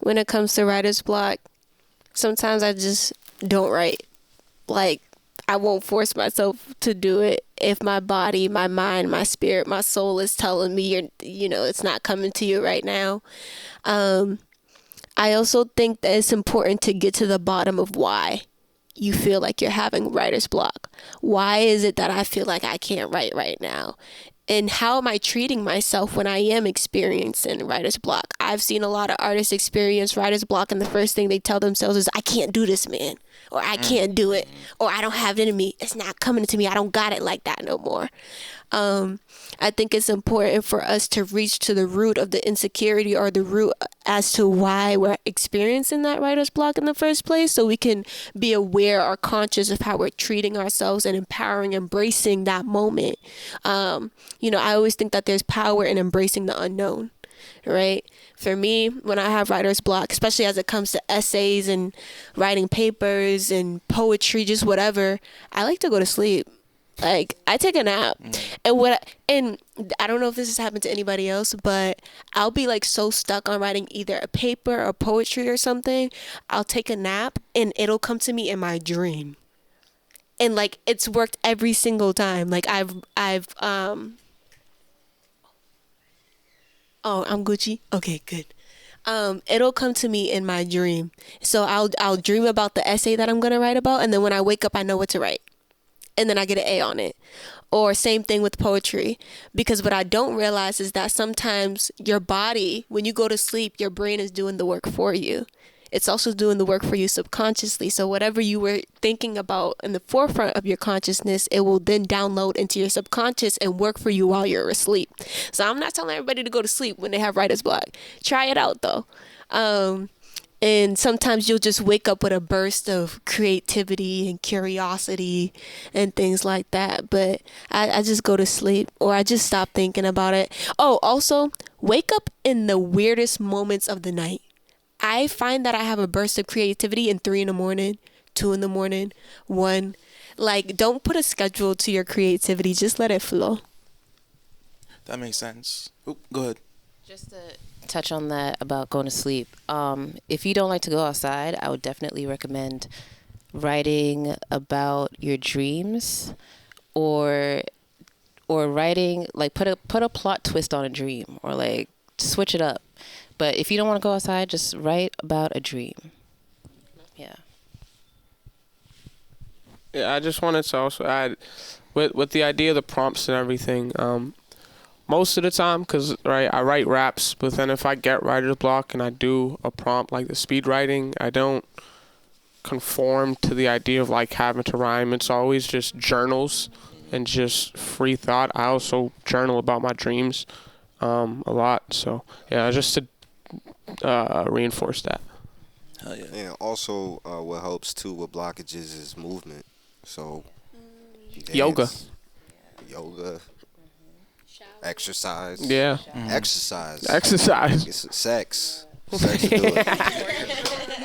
when it comes to writer's block, Sometimes I just don't write. Like, I won't force myself to do it if my body, my mind, my spirit, my soul is telling me it's not coming to you right now. I also think that it's important to get to the bottom of why you feel like you're having writer's block. Why is it that I feel like I can't write right now? And how am I treating myself when I am experiencing writer's block? I've seen a lot of artists experience writer's block, and the first thing they tell themselves is, I can't do this, man. Or I can't do it. Or I don't have it in me. It's not coming to me. I don't got it like that no more. I think it's important for us to reach to the root of the insecurity, or the root as to why we're experiencing that writer's block in the first place, so we can be aware or conscious of how we're treating ourselves and empowering, embracing that moment. I always think that there's power in embracing the unknown, right? For me, when I have writer's block, especially as it comes to essays and writing papers and poetry, just whatever, I like to go to sleep. Like, I take a nap. And I don't know if this has happened to anybody else, but I'll be like so stuck on writing either a paper or poetry or something. I'll take a nap and it'll come to me in my dream. And like, it's worked every single time. Like, oh, I'm Gucci. Okay, good. It'll come to me in my dream. So I'll dream about the essay that I'm gonna write about, and then when I wake up, I know what to write. And then I get an A on it. Or same thing with poetry. Because what I don't realize is that sometimes your body, when you go to sleep, your brain is doing the work for you. It's also doing the work for you subconsciously. So whatever you were thinking about in the forefront of your consciousness, it will then download into your subconscious and work for you while you're asleep. So I'm not telling everybody to go to sleep when they have writer's block. Try it out though. And sometimes you'll just wake up with a burst of creativity and curiosity and things like that. But I just go to sleep, or I just stop thinking about it. Oh, also, wake up in the weirdest moments of the night. I find that I have a burst of creativity in 3 a.m, 2 a.m, 1. Like, don't put a schedule to your creativity. Just let it flow. That makes sense. Oop, go ahead. Just to touch on that about going to sleep. If you don't like to go outside, I would definitely recommend writing about your dreams, or writing, like, put a plot twist on a dream, or like switch it up. But if you don't want to go outside, just write about a dream. Yeah. Yeah, I just wanted to also add, with the idea of the prompts and everything, most of the time, because I write raps, but then if I get writer's block and I do a prompt like the speed writing, I don't conform to the idea of like having to rhyme. It's always just journals and just free thought. I also journal about my dreams a lot. So yeah, just to reinforce that. Hell yeah. And also, what helps too with blockages is movement. So Yoga. Exercise. Yeah. Exercise. Exercise. Sex. Sex will do it.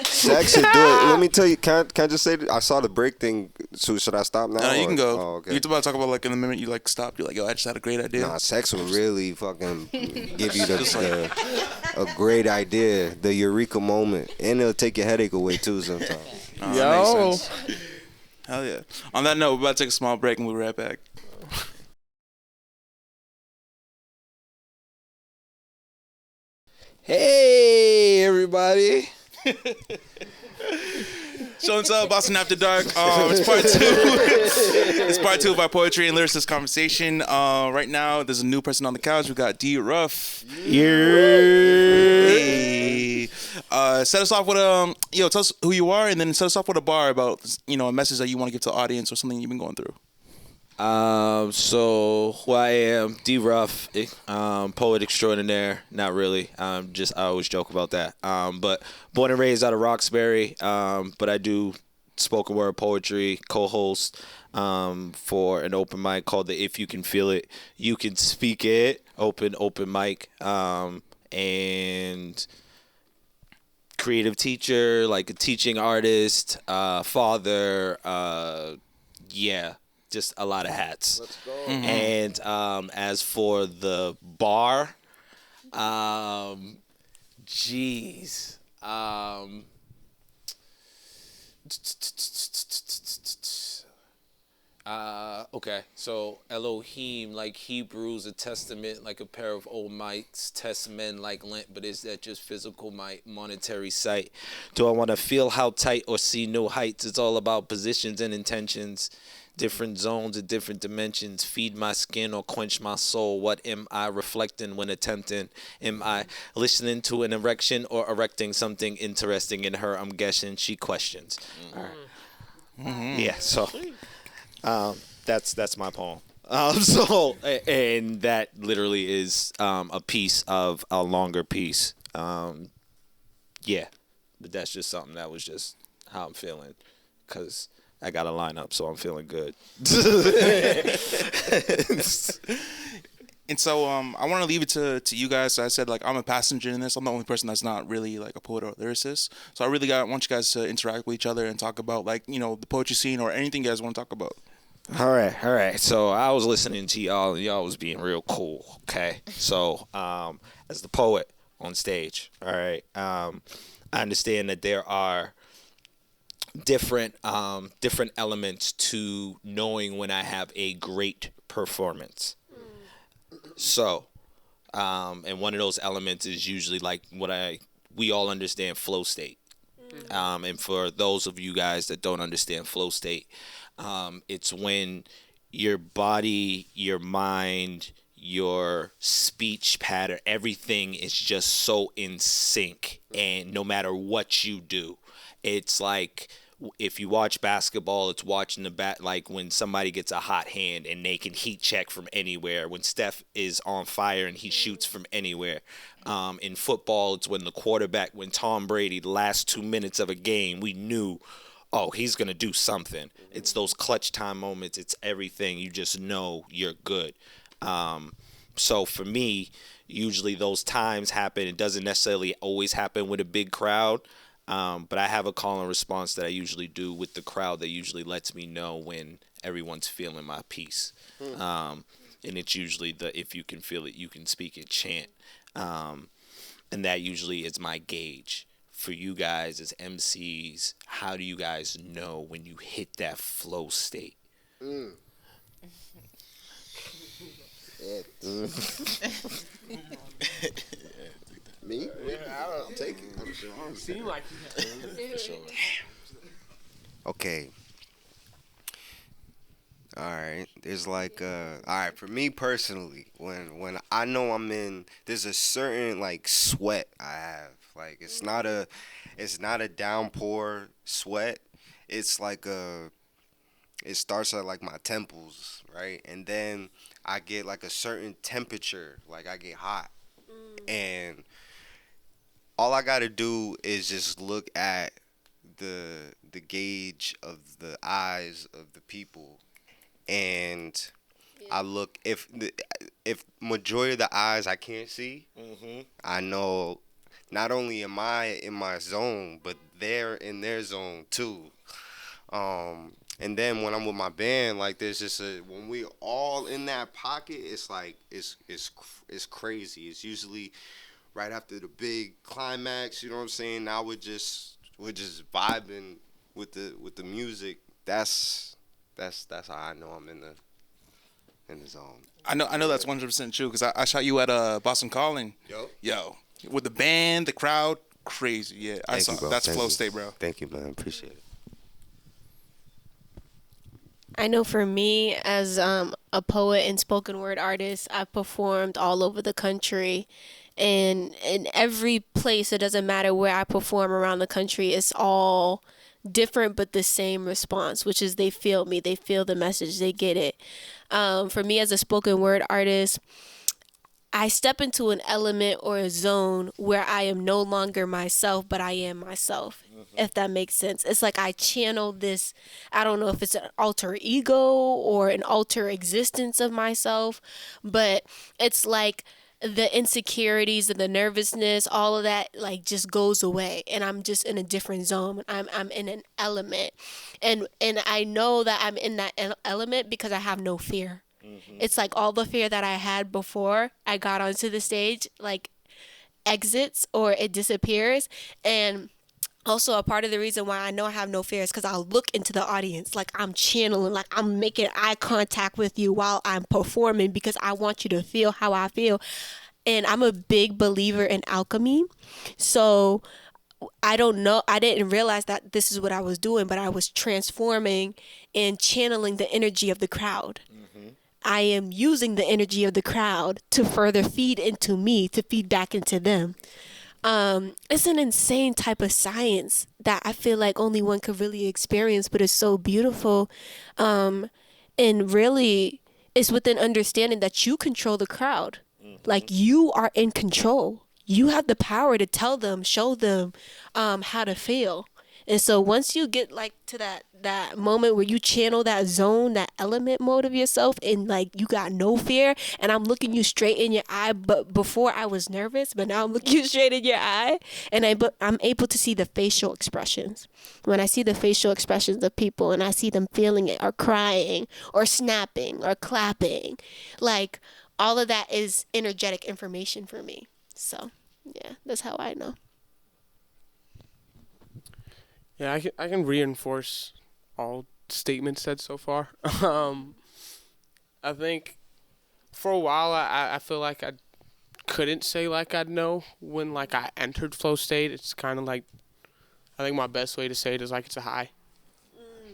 Sex will do it. Let me tell you. Can I just say that I saw the break thing? So should I stop now? No, you can go. Oh, okay. You're about to talk about like in the minute you like stopped. You're like, yo, I just had a great idea. Nah, sex will really fucking give you a great idea, the eureka moment, and it'll take your headache away too sometimes. Yo. Makes sense. Hell yeah. On that note, we're about to take a small break and we'll be right back. Hey, everybody. Show and Tell Boston After Dark. It's part 2. It's part 2 of our poetry and lyricist conversation. Right now, there's a new person on the couch. We got D Ruff. Hey. Set us off with tell us who you are, and then set us off with a bar about a message that you want to give to the audience or something you've been going through. So who I am, D Ruff, poet extraordinaire. Not really. I always joke about that. But born and raised out of Roxbury. But I do spoken word poetry, co-host for an open mic called the If You Can Feel It, You Can Speak It open mic. And creative teacher, like a teaching artist, father, just a lot of hats. Let's go. Mm-hmm. And as for the bar, Okay, so Elohim, like Hebrews, a testament, like a pair of old mics, test men like lint, but is that just physical might, monetary sight? Do I want to feel how tight or see new heights? It's all about positions and intentions, different zones and different dimensions. Feed my skin or quench my soul. What am I reflecting when attempting? Am I listening to an erection or erecting something interesting in her? I'm guessing she questions. All right. Yeah, so. That's my poem. And that literally is a piece of a longer piece. Yeah, but that's just something that was just how I'm feeling, cause I got a lineup, so I'm feeling good. And so I want to leave it to you guys. So I said, like, I'm a passenger in this. I'm the only person that's not really like a poet or a lyricist. So I really want you guys to interact with each other and talk about, like, the poetry scene or anything you guys want to talk about. All right. So I was listening to y'all, and y'all was being real cool. Okay. So as the poet on stage, all right, I understand that there are different elements to knowing when I have a great performance. So, and one of those elements is usually like we all understand flow state. And for those of you guys that don't understand flow state, it's when your body, your mind, your speech pattern, everything is just so in sync. And no matter what you do, it's like if you watch basketball, it's watching the bat, like when somebody gets a hot hand and they can heat check from anywhere. When Steph is on fire and he shoots from anywhere. In football, it's when the quarterback, when Tom Brady, the last 2 minutes of a game, we knew, oh, he's going to do something. It's those clutch time moments. It's everything. You just know you're good. So for me, usually those times happen. It doesn't necessarily always happen with a big crowd. But I have a call and response that I usually do with the crowd that usually lets me know when everyone's feeling my piece. And it's usually if you can feel it, you can speak and chant. And that usually is my gauge. For you guys as MCs, how do you guys know when you hit that flow state? Me? I'll take it. I'm sure. Seem like For sure. Okay. All right. There's like all right, for me personally, when I know I'm in, there's a certain like sweat I have. Like it's not a downpour sweat. It's like it starts at like my temples, right? And then I get like a certain temperature, like I get hot. And all I got to do is just look at the gauge of the eyes of the people, and I look if majority of the eyes I can't see, I know not only am I in my zone, but they're in their zone too. And then when I'm with my band, like there's just when we all in that pocket, it's like it's crazy. It's usually right after the big climax, you know what I'm saying? Now we're just vibing with the music. That's how I know I'm in the zone. I know that's 100% true because I shot you at Boston Calling. Yo, with the band, the crowd, crazy. Yeah, I saw. Bro. That's Thank flow you. state, bro. Thank you, man. Appreciate it. I know for me, as a poet and spoken word artist, I've performed all over the country. And in every place, it doesn't matter where I perform around the country, it's all different but the same response, which is they feel me, they feel the message, they get it. For me as a spoken word artist, I step into an element or a zone where I am no longer myself, but I am myself, if that makes sense. It's like I channel this, I don't know if it's an alter ego or an alter existence of myself, but it's like the insecurities and the nervousness, all of that, like, just goes away, and I'm just in a different zone. I'm in an element, and I know that I'm in that element because I have no fear. It's like all the fear that I had before I got onto the stage, like, exits or it disappears, and Also, a part of the reason why I know I have no fear is because I'll look into the audience like I'm channeling, like I'm making eye contact with you while I'm performing because I want you to feel how I feel. And I'm a big believer in alchemy. So I don't know, I didn't realize that this is what I was doing, but I was transforming and channeling the energy of the crowd. I am using the energy of the crowd to further feed into me, to feed back into them. It's an insane type of science that I feel like only one could really experience, but it's so beautiful. And really, it's with an understanding that you control the crowd. Like, you are in control. You have the power to tell them, show them how to feel. And so once you get like to that moment where you channel that zone, that element mode of yourself, and like you got no fear, and I'm looking you straight in your eye, but before I was nervous, but now I'm looking you straight in your eye, and I'm able to see the facial expressions. When I see the facial expressions of people and I see them feeling it or crying or snapping or clapping, like all of that is energetic information for me. So yeah, that's how I know. Yeah, I can reinforce all statements said so far. I think for a while I feel like I couldn't say like I'd know when like I entered flow state. It's kind of like, I think my best way to say it is like it's a high,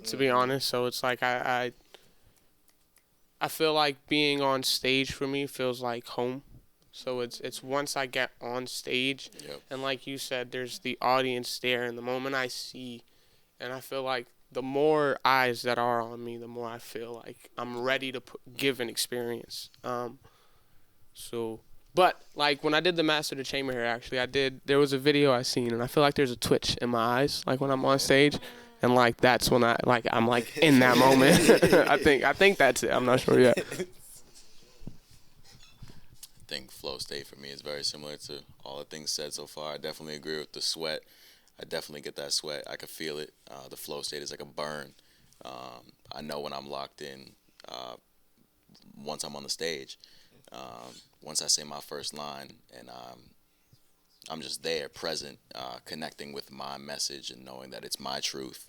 to be honest. So it's like I feel like being on stage for me feels like home. So it's once I get on stage, and like you said, there's the audience there, and the moment I see, and I feel like the more eyes that are on me, the more I feel like I'm ready to give an experience. But like when I did the Master of the Chamber here, actually, there was a video I seen, and I feel like there's a twitch in my eyes, like when I'm on stage, and like that's when I'm like in that moment. I think that's it. I'm not sure yet. I think flow state for me is very similar to all the things said so far. I definitely agree with the sweat. I definitely get that sweat. I can feel it. The flow state is like a burn. I know when I'm locked in once I'm on the stage. Once I say my first line and I'm just there, present, connecting with my message and knowing that it's my truth.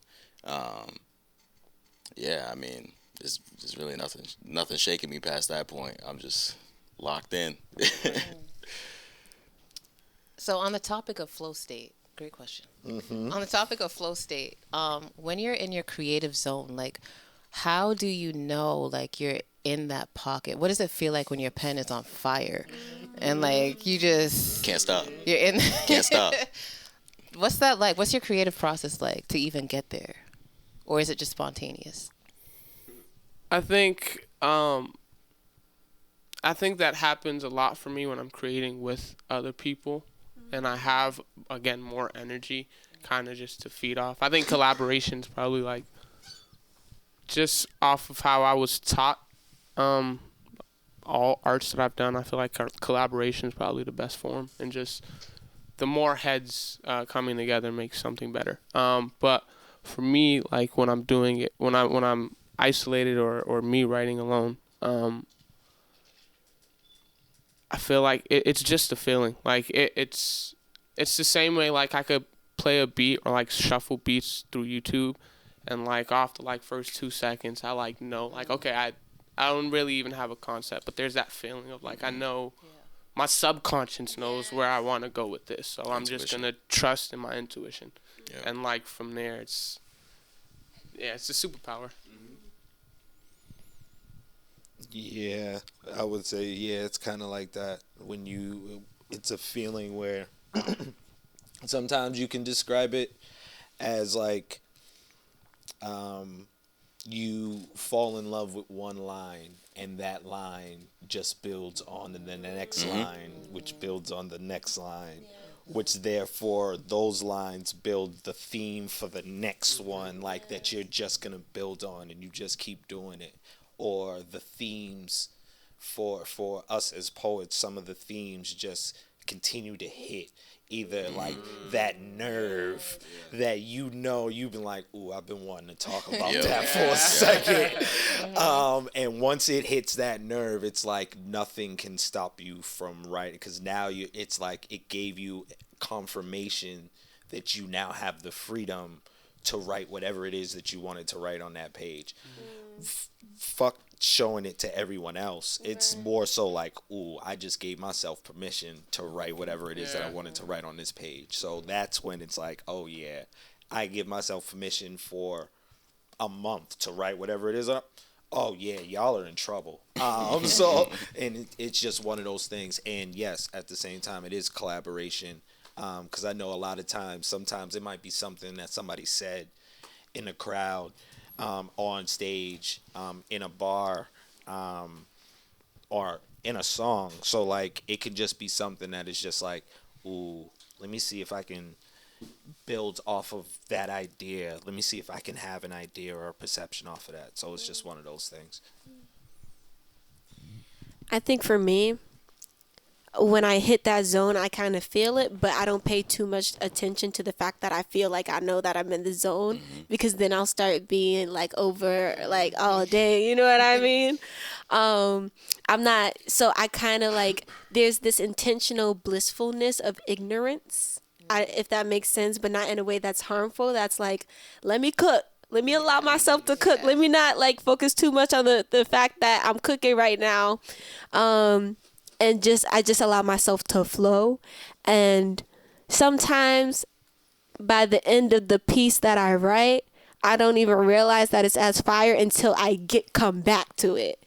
Yeah, I mean, there's really nothing shaking me past that point. I'm just locked in. So on the topic of flow state, great question. On the topic of flow state, when you're in your creative zone, like how do you know like you're in that pocket? What does it feel like when your pen is on fire and like you just Can't stop. you're in Can't stop. What's that like? What's your creative process like to even get there? Or is it just spontaneous? I think that happens a lot for me when I'm creating with other people, and I have again more energy, kind of just to feed off. I think collaboration's probably like just off of how I was taught. All arts that I've done, I feel like collaboration is probably the best form, and just the more heads coming together makes something better. But for me, like when I'm doing it, when I'm isolated or me writing alone, I feel like it's just a feeling. Like it's the same way like I could play a beat or like shuffle beats through YouTube, and like off the like first 2 seconds I like know like okay I don't really even have a concept, but there's that feeling of like I know my subconscious knows where I want to go with this, so I'm just gonna trust in my intuition, and like from there it's a superpower. Yeah, I would say, it's kind of like that. It's a feeling where sometimes you can describe it as like you fall in love with one line, and that line just builds on, and then the next line, which builds on the next line, which therefore those lines build the theme for the next one, like that you're just going to build on, and you just keep doing it. Or the themes for us as poets, some of the themes just continue to hit. Either like that nerve that you've been like, ooh, I've been wanting to talk about that for a second. And once it hits that nerve, it's like nothing can stop you from writing, because now it's like it gave you confirmation that you now have the freedom to write whatever it is that you wanted to write on that page. Fuck showing it to everyone else. It's more so like, ooh, I just gave myself permission to write whatever it is that I wanted to write on this page. So that's when it's like, oh yeah, I give myself permission for a month to write whatever it is up. Oh yeah, y'all are in trouble. So and it's just one of those things. And yes, at the same time, it is collaboration. Because I know a lot of times, sometimes it might be something that somebody said in a crowd, on stage, in a bar, or in a song. So like it can just be something that is just like, ooh, let me see if I can build off of that idea. Let me see if I can have an idea or a perception off of that. So it's just one of those things. I think for me, when I hit that zone, I kind of feel it, but I don't pay too much attention to the fact that I feel like I know that I'm in the zone, because then I'll start being like over like all day, you know what I mean? I'm not, so I kind of like, there's this intentional blissfulness of ignorance, if that makes sense, but not in a way that's harmful. That's like, let me cook. Let me allow myself to cook. Let me not like focus too much on the fact that I'm cooking right now. And I just allow myself to flow. And sometimes by the end of the piece that I write, I don't even realize that it's as fire until I come back to it.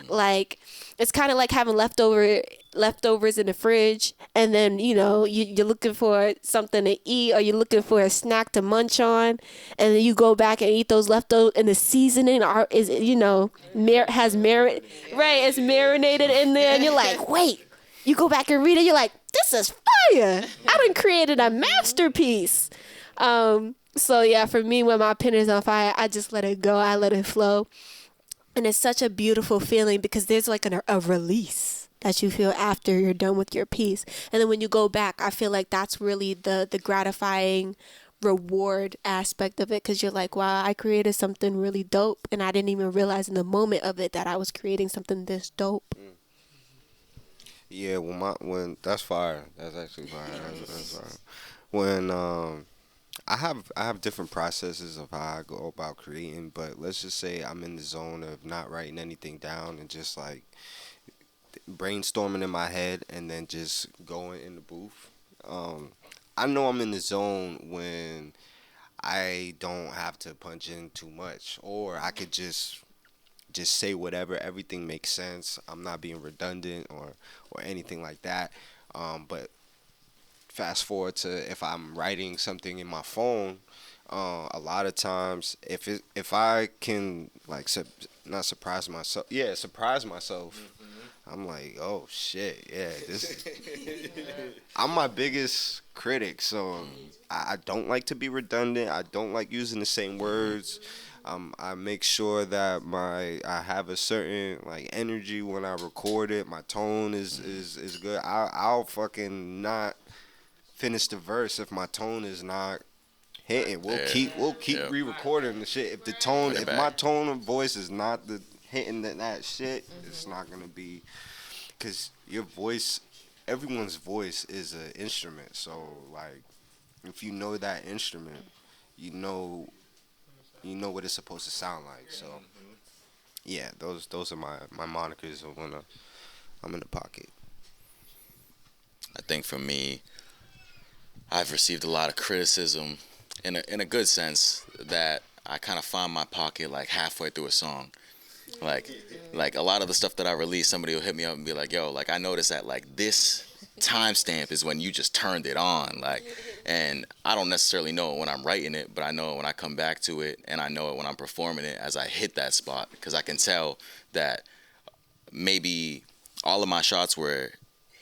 Like, it's kind of like having leftovers in the fridge, and then you're looking for something to eat, or you're looking for a snack to munch on, and then you go back and eat those leftovers, and the seasoning has merit, right? It's marinated in there, and you're like, wait. You go back and read it, you're like, this is fire. I done created a masterpiece. So yeah, for me, when my pen is on fire, I just let it go. I let it flow. And it's such a beautiful feeling, because there's like a release that you feel after you're done with your piece. And then when you go back, I feel like that's really the gratifying reward aspect of it, because you're like, wow, I created something really dope, and I didn't even realize in the moment of it that I was creating something this dope. Yeah, when that's fire. That's actually fire. That's fire. When I have different processes of how I go about creating, but let's just say I'm in the zone of not writing anything down and just like brainstorming in my head and then just going in the booth. I know I'm in the zone when I don't have to punch in too much, or I could just say whatever. Everything makes sense. I'm not being redundant or anything like that. But fast forward to if I'm writing something in my phone, a lot of times if I can like not surprise myself, surprise myself. I'm like, oh shit, yeah, this. I'm my biggest critic, so I don't like to be redundant. I don't like using the same words. I make sure that I have a certain like energy when I record it. My tone is good. I'll fucking not finish the verse if my tone is not hitting. We'll keep re-recording the shit. If my tone of voice is not hitting that shit, it's not gonna be, because your voice, everyone's voice is an instrument. So like, if you know that instrument, you know what it's supposed to sound like. So yeah, those are my monikers of when I'm in the pocket. I think for me, I've received a lot of criticism in a good sense, that I kind of find my pocket like halfway through a song. Like a lot of the stuff that I release, somebody will hit me up and be like, yo, like I noticed that like this timestamp is when you just turned it on, like, and I don't necessarily know it when I'm writing it, but I know it when I come back to it, and I know it when I'm performing it as I hit that spot, because I can tell that maybe all of my shots were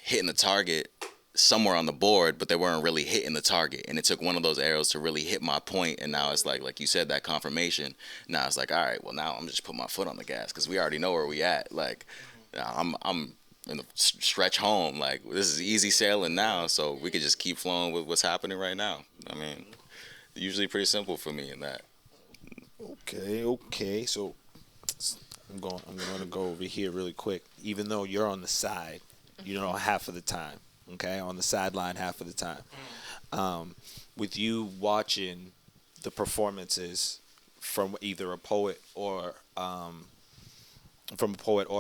hitting the target somewhere on the board, but they weren't really hitting the target, and it took one of those arrows to really hit my point, and now it's like you said, that confirmation. Now it's like, all right, well now I'm just put my foot on the gas, because we already know where we at. Like I'm in the stretch home, like this is easy sailing now, so we could just keep flowing with what's happening right now. I mean, usually pretty simple for me in that. Okay, so I'm going to go over here really quick. Even though you're on the side, half of the time. Okay, on the sideline half of the time. With you watching the performances from either a poet or a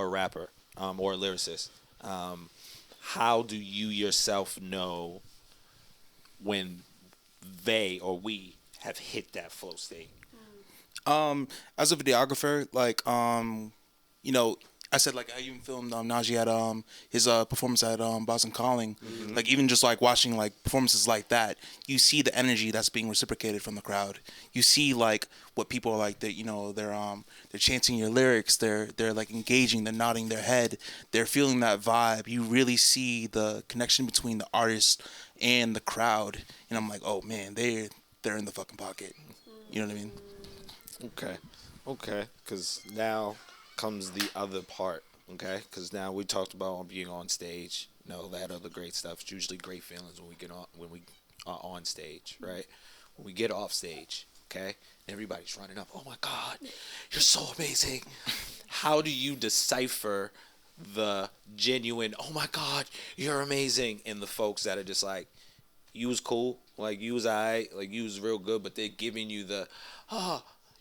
rapper or a lyricist, how do you yourself know when they or we have hit that flow state? As a videographer, like you know, I said like I even filmed Najee at his performance at Boston Calling. Like even just like watching like performances like that, you see the energy that's being reciprocated from the crowd. You see like what people are like. That they're chanting your lyrics. They're like engaging. They're nodding their head. They're feeling that vibe. You really see the connection between the artist and the crowd. And I'm like, oh man, they're in the fucking pocket. You know what I mean? Okay. Because now comes the other part. Okay. Because now we talked about being on stage. That other great stuff. It's usually great feelings when we are on stage, right? When we get off stage, okay, everybody's running up. Oh my God, you're so amazing. How do you decipher the genuine, oh my God, you're amazing, and the folks that are just like, you was cool, like you was alright, like you was real good, but they're giving you the,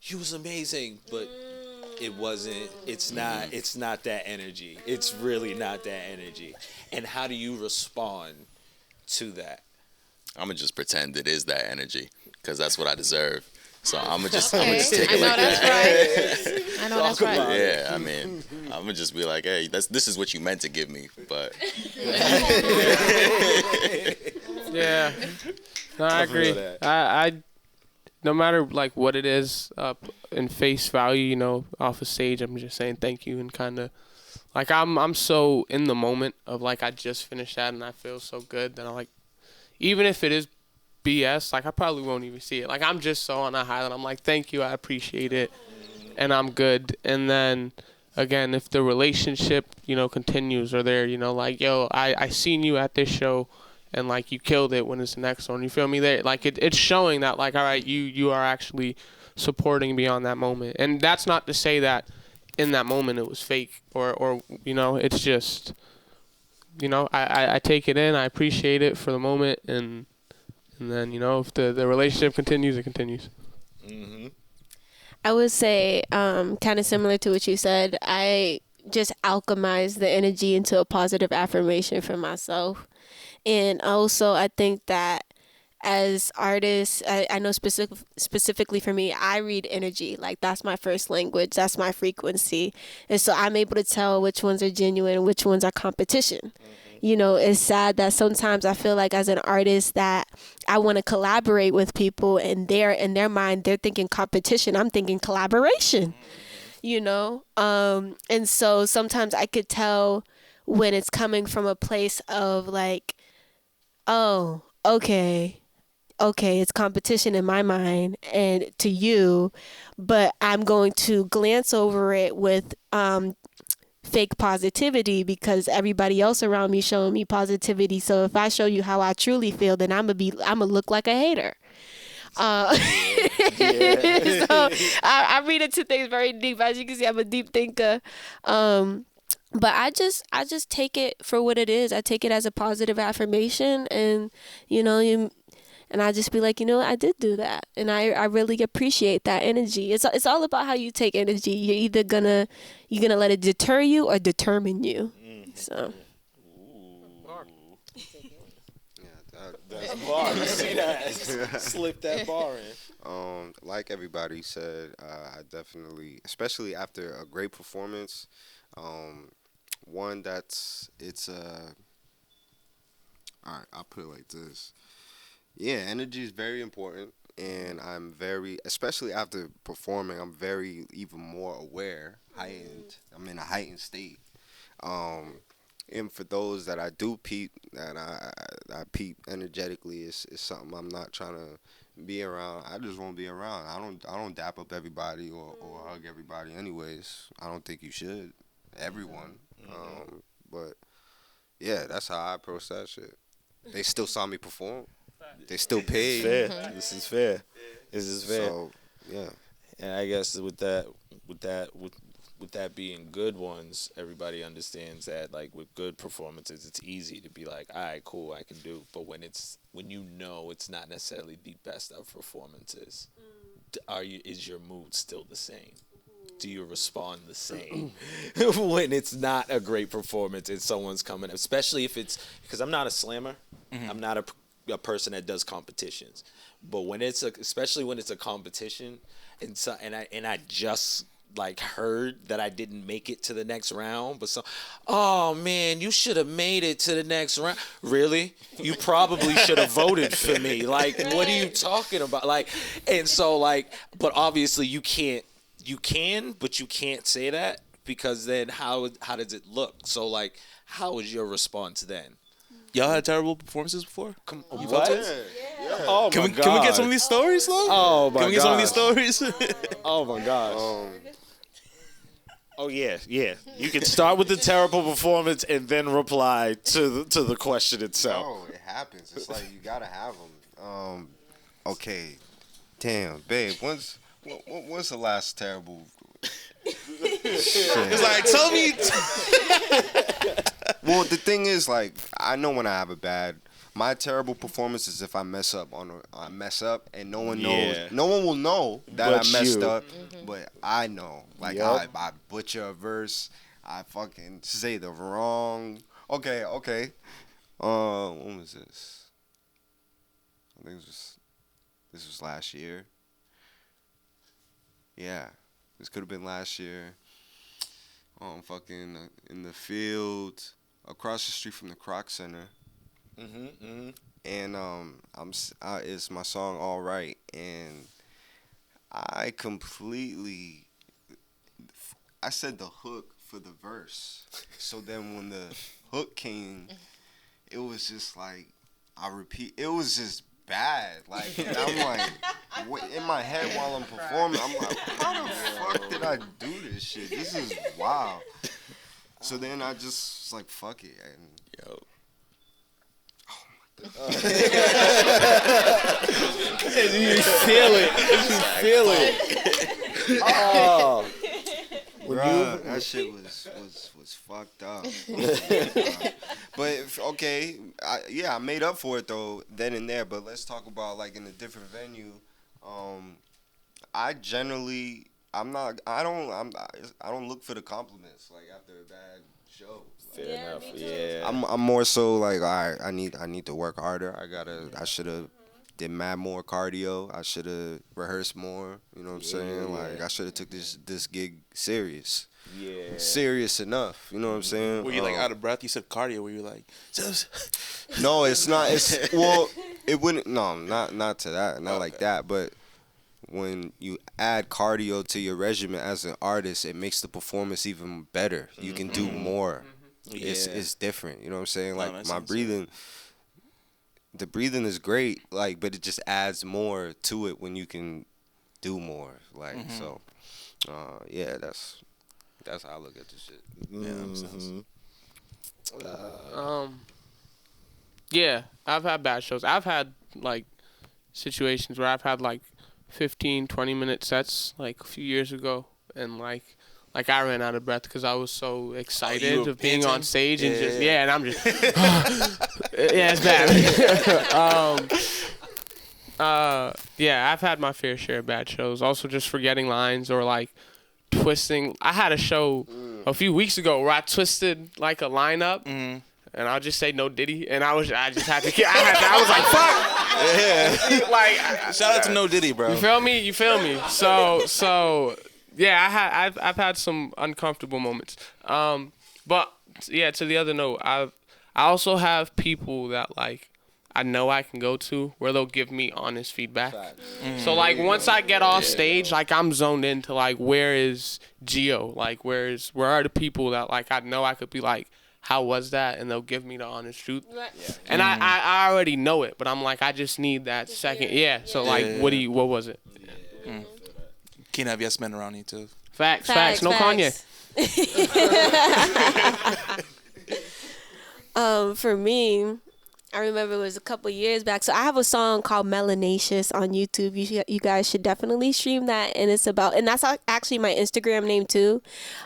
you was amazing, but it's not that energy. It's really not that energy. And how do you respond to that? I'm gonna just pretend it is that energy because that's what I deserve. So I'm gonna just Okay. take I it know like that's that. right. I know that's right. Yeah, I mean, I'm gonna just be like, hey, this is what you meant to give me, but Yeah. No, I agree. I no matter like what it is, in face value, off of stage, I'm just saying thank you and kind of like I'm so in the moment of like I just finished that and I feel so good that I like, even if it is BS, like I probably won't even see it. Like I'm just so on a high that I'm like, thank you, I appreciate it, and I'm good. And then again, if the relationship, continues or there, like, yo, I seen you at this show and like you killed it, when it's the next one. You feel me? There, like it's showing that like, all right, you are actually supporting beyond that moment. And that's not to say that in that moment it was fake or it's just, I take it in, I appreciate it for the moment, and then if the relationship continues, it continues. I would say, kind of similar to what you said, I just alchemize the energy into a positive affirmation for myself. And also, I think that as artists, I know specifically for me, I read energy. Like, that's my first language. That's my frequency. And so I'm able to tell which ones are genuine and which ones are competition. It's sad that sometimes I feel like as an artist that I want to collaborate with people and in their mind, they're thinking competition. I'm thinking collaboration, and so sometimes I could tell when it's coming from a place of like, oh, okay, it's competition in my mind and to you, but I'm going to glance over it with fake positivity because everybody else around me showing me positivity. So if I show you how I truly feel, then I'm gonna look like a hater. So I read into things very deep. As you can see, I'm a deep thinker. But I just take it for what it is. I take it as a positive affirmation, and and I just be like, I did do that, and I really appreciate that energy. It's all about how you take energy. You're either gonna let it deter you or determine you. So. That's a bar. You see that? Slip that bar in. Like everybody said, I definitely, especially after a great performance, one it's all right, I'll put it like this. Yeah, energy is very important, and I'm very, especially after performing, I'm very even more aware, heightened. I'm in a heightened state. And for those that I do peep, that I peep energetically, is something I'm not trying to be around. I just won't be around. I don't dap up everybody or hug everybody. Anyways, I don't think you should. Everyone. But yeah, that's how I approach that shit. They still saw me perform. They still paid. Fair. This is fair. This is fair. So yeah. And I guess with with that being good ones, everybody understands that like with good performances, it's easy to be like, all right, cool, I can do. But when it's not necessarily the best of performances, is your mood still the same? Do you respond the same when it's not a great performance and someone's coming, especially if it's, because I'm not a slammer, I'm not a person that does competitions, but when especially when it's a competition and I just like heard that I didn't make it to the next round, but oh man, you should have made it to the next round. Really? You probably should have voted for me. Like, what are you talking about? Like, and so like, but obviously you can, but you can't say that, because then how does it look? So like, how was your response then? Y'all had terrible performances before? What? Yeah. Oh Can my we God. can we get some of these stories though? Oh my Can we get some of these gosh. stories? Oh my gosh. Oh yeah. You can start with the terrible performance and then reply to the question itself. Oh, it happens. It's like you gotta have them. Okay. Damn, babe. What's the last terrible? It's like, tell me. Well, the thing is, like, I know when I have a my terrible performance is if I mess up and no one knows. Yeah. No one will know that But I messed you. up, but I know. Like, Yup. I butcher a verse, I fucking say the wrong. Okay. When was this? I think this was last year. Yeah, this could have been last year. Fucking in the field across the street from the Croc Center. And it's my song All Right, and I said the hook for the verse. So then when the hook came, it was just like it was just bad. Like, and I'm like, in my head while I'm performing, I'm like, how the fuck did I do this shit? This is wild. So then I just was like, fuck it. And, Yo. You feel it. Oh. Bruh, that shit was fucked up. But I made up for it though then and there. But let's talk about like in a different venue. I don't look for the compliments like after a bad show. Like, Fair enough. Yeah. I'm more so like, all right, I need to work harder. I should have did mad more cardio. I should have rehearsed more. You know what I'm saying? Like, I should have took this gig serious. Yeah. Serious enough. You know what I'm saying? Were you like out of breath? You said cardio. Were you like? No, it's not. It's well, it wouldn't. No, not to that. Not like that. But when you add cardio to your regimen as an artist, it makes the performance even better. You can do more. It's different. You know what I'm saying? Like my breathing. The breathing is great, like, but it just adds more to it when you can do more. Like, so, yeah, that's how I look at this shit. Yeah, that makes sense. Yeah, I've had bad shows. I've had like situations where I've had like 15, 20-minute sets like a few years ago, and like I ran out of breath because I was so excited of being on stage and and I'm just yeah, it's bad. I've had my fair share of bad shows. Also, just forgetting lines or like twisting. I had a show a few weeks ago where I twisted like a line up. And I'll just say no Diddy, and I was like, fuck. Yeah. Like, shout out to No Diddy, bro. You feel me? So yeah, I've had some uncomfortable moments. But yeah, to the other note, I also have people that like I know I can go to where they'll give me honest feedback. So like once I get off stage, like I'm zoned into like where is Gio? Like where are the people that like I know I could be like, how was that? And they'll give me the honest truth. Yeah. And I already know it, but I'm like, I just need that second. Yeah. So like, what was it? Yeah. Can't have yes men around you too. Facts. No Kanye. For me, I remember it was a couple years back. So I have a song called Melanacious on YouTube. You guys should definitely stream that. And it's about, and that's actually my Instagram name too.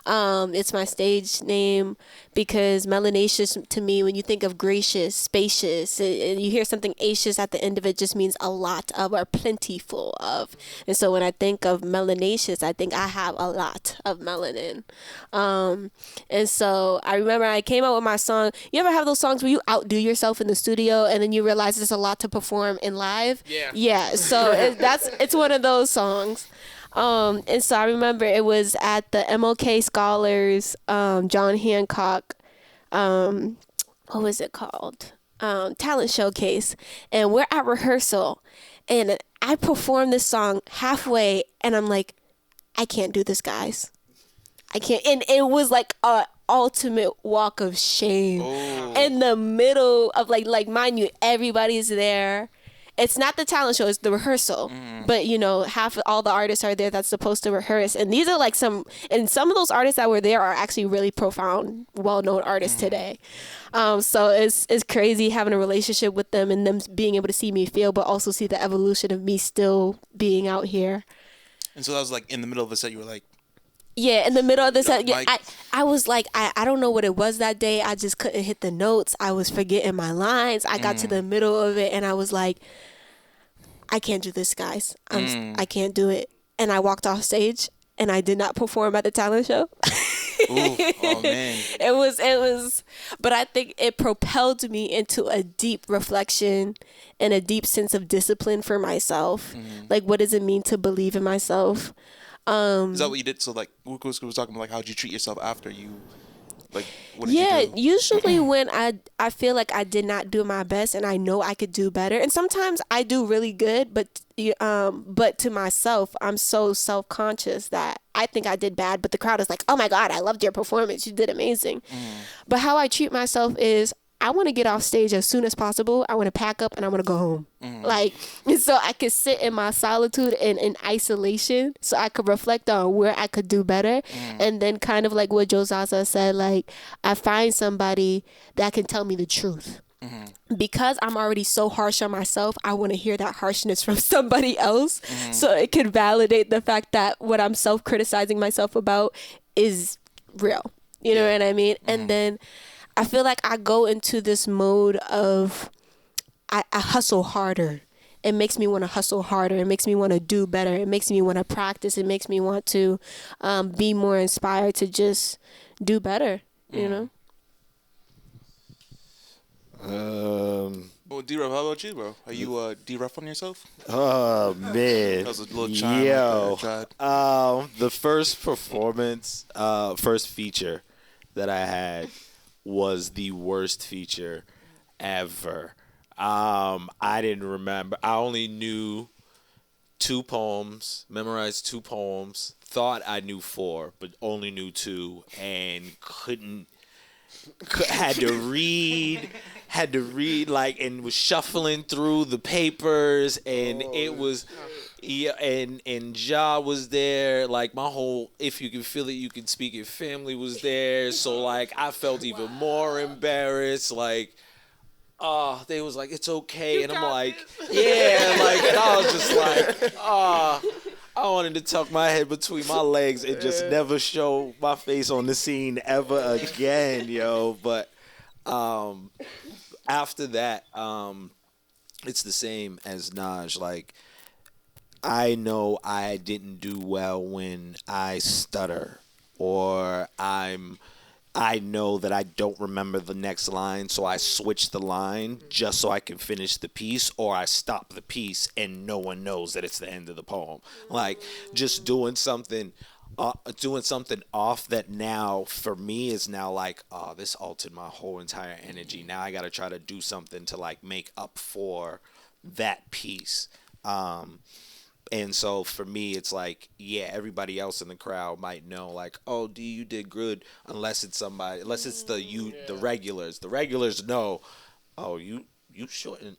It's my stage name because Melanacious to me, when you think of gracious, spacious, and you hear something acious at the end of it, just means a lot of or plentiful of. And so when I think of Melanacious, I think I have a lot of melanin. And so I remember I came out with my song. You ever have those songs where you outdo yourself in the studio and then you realize there's a lot to perform in live? Yeah. So it's one of those songs. And so I remember it was at the MLK Scholars, John Hancock, what was it called? Talent Showcase. And we're at rehearsal and I performed this song halfway and I'm like, I can't do this, guys. I can't. And it was like a ultimate walk of shame in the middle of like mind you, everybody's there. It's not the talent show, it's the rehearsal. But you know, half of all the artists are there that's supposed to rehearse. And these are like some of those artists that were there are actually really profound, well-known artists today. So it's crazy having a relationship with them and them being able to see me fail, but also see the evolution of me still being out here. And so that was like in the middle of the set, you were like, yeah, in the middle of this, Like- I was like, I don't know what it was that day. I just couldn't hit the notes. I was forgetting my lines. I got to the middle of it, and I was like, I can't do this, guys. I can't do it. And I walked off stage, and I did not perform at the talent show. ooh, oh man. It was, but I think it propelled me into a deep reflection and a deep sense of discipline for myself. Like, what does it mean to believe in myself? Is that what you did? So like, we was talking about like, how'd you treat yourself after you, like, what did you do? Usually when I feel like I did not do my best and I know I could do better, and sometimes I do really good, but to myself, I'm so self-conscious that I think I did bad, but the crowd is like, oh my God, I loved your performance. You did amazing. But how I treat myself is I want to get off stage as soon as possible. I want to pack up and I want to go home. Like, so I could sit in my solitude and in isolation so I could reflect on where I could do better. And then kind of like what Joe Zaza said, like, I find somebody that can tell me the truth. Because I'm already so harsh on myself, I want to hear that harshness from somebody else so it can validate the fact that what I'm self-criticizing myself about is real. You know what I mean? And then I feel like I go into this mode of I hustle harder. It makes me want to hustle harder. It makes me want to do better. It makes me want to practice. It makes me want to be more inspired to just do better, you know? Well, D-Ruff, how about you, bro? Are you D-Ruff on yourself? Oh man, That was a little chime right there, Chad. the first performance, first feature that I had was the worst feature ever. I didn't remember. I only knew 2 poems, memorized 2 poems. Thought I knew 4, but only knew 2, and had to read like, and was shuffling through the papers, and it was, yeah, and Ja was there, like my whole If You Can Feel It, You Can Speak It family was there, so like I felt even more embarrassed, like, they was like, it's okay, and I'm like, yeah, like, and I was just like, I wanted to tuck my head between my legs and just never show my face on the scene ever again, yo. But after that, it's the same as Naj. Like, I know I didn't do well when I stutter, or I know that I don't remember the next line, so I switch the line just so I can finish the piece, or I stop the piece and no one knows that it's the end of the poem. Like, just doing something off that now for me is now like, oh, this altered my whole entire energy. Now I got to try to do something to like make up for that piece. And so for me, it's like, yeah, everybody else in the crowd might know, like, oh, D, you did good, unless it's the regulars. The regulars know, oh, you shortened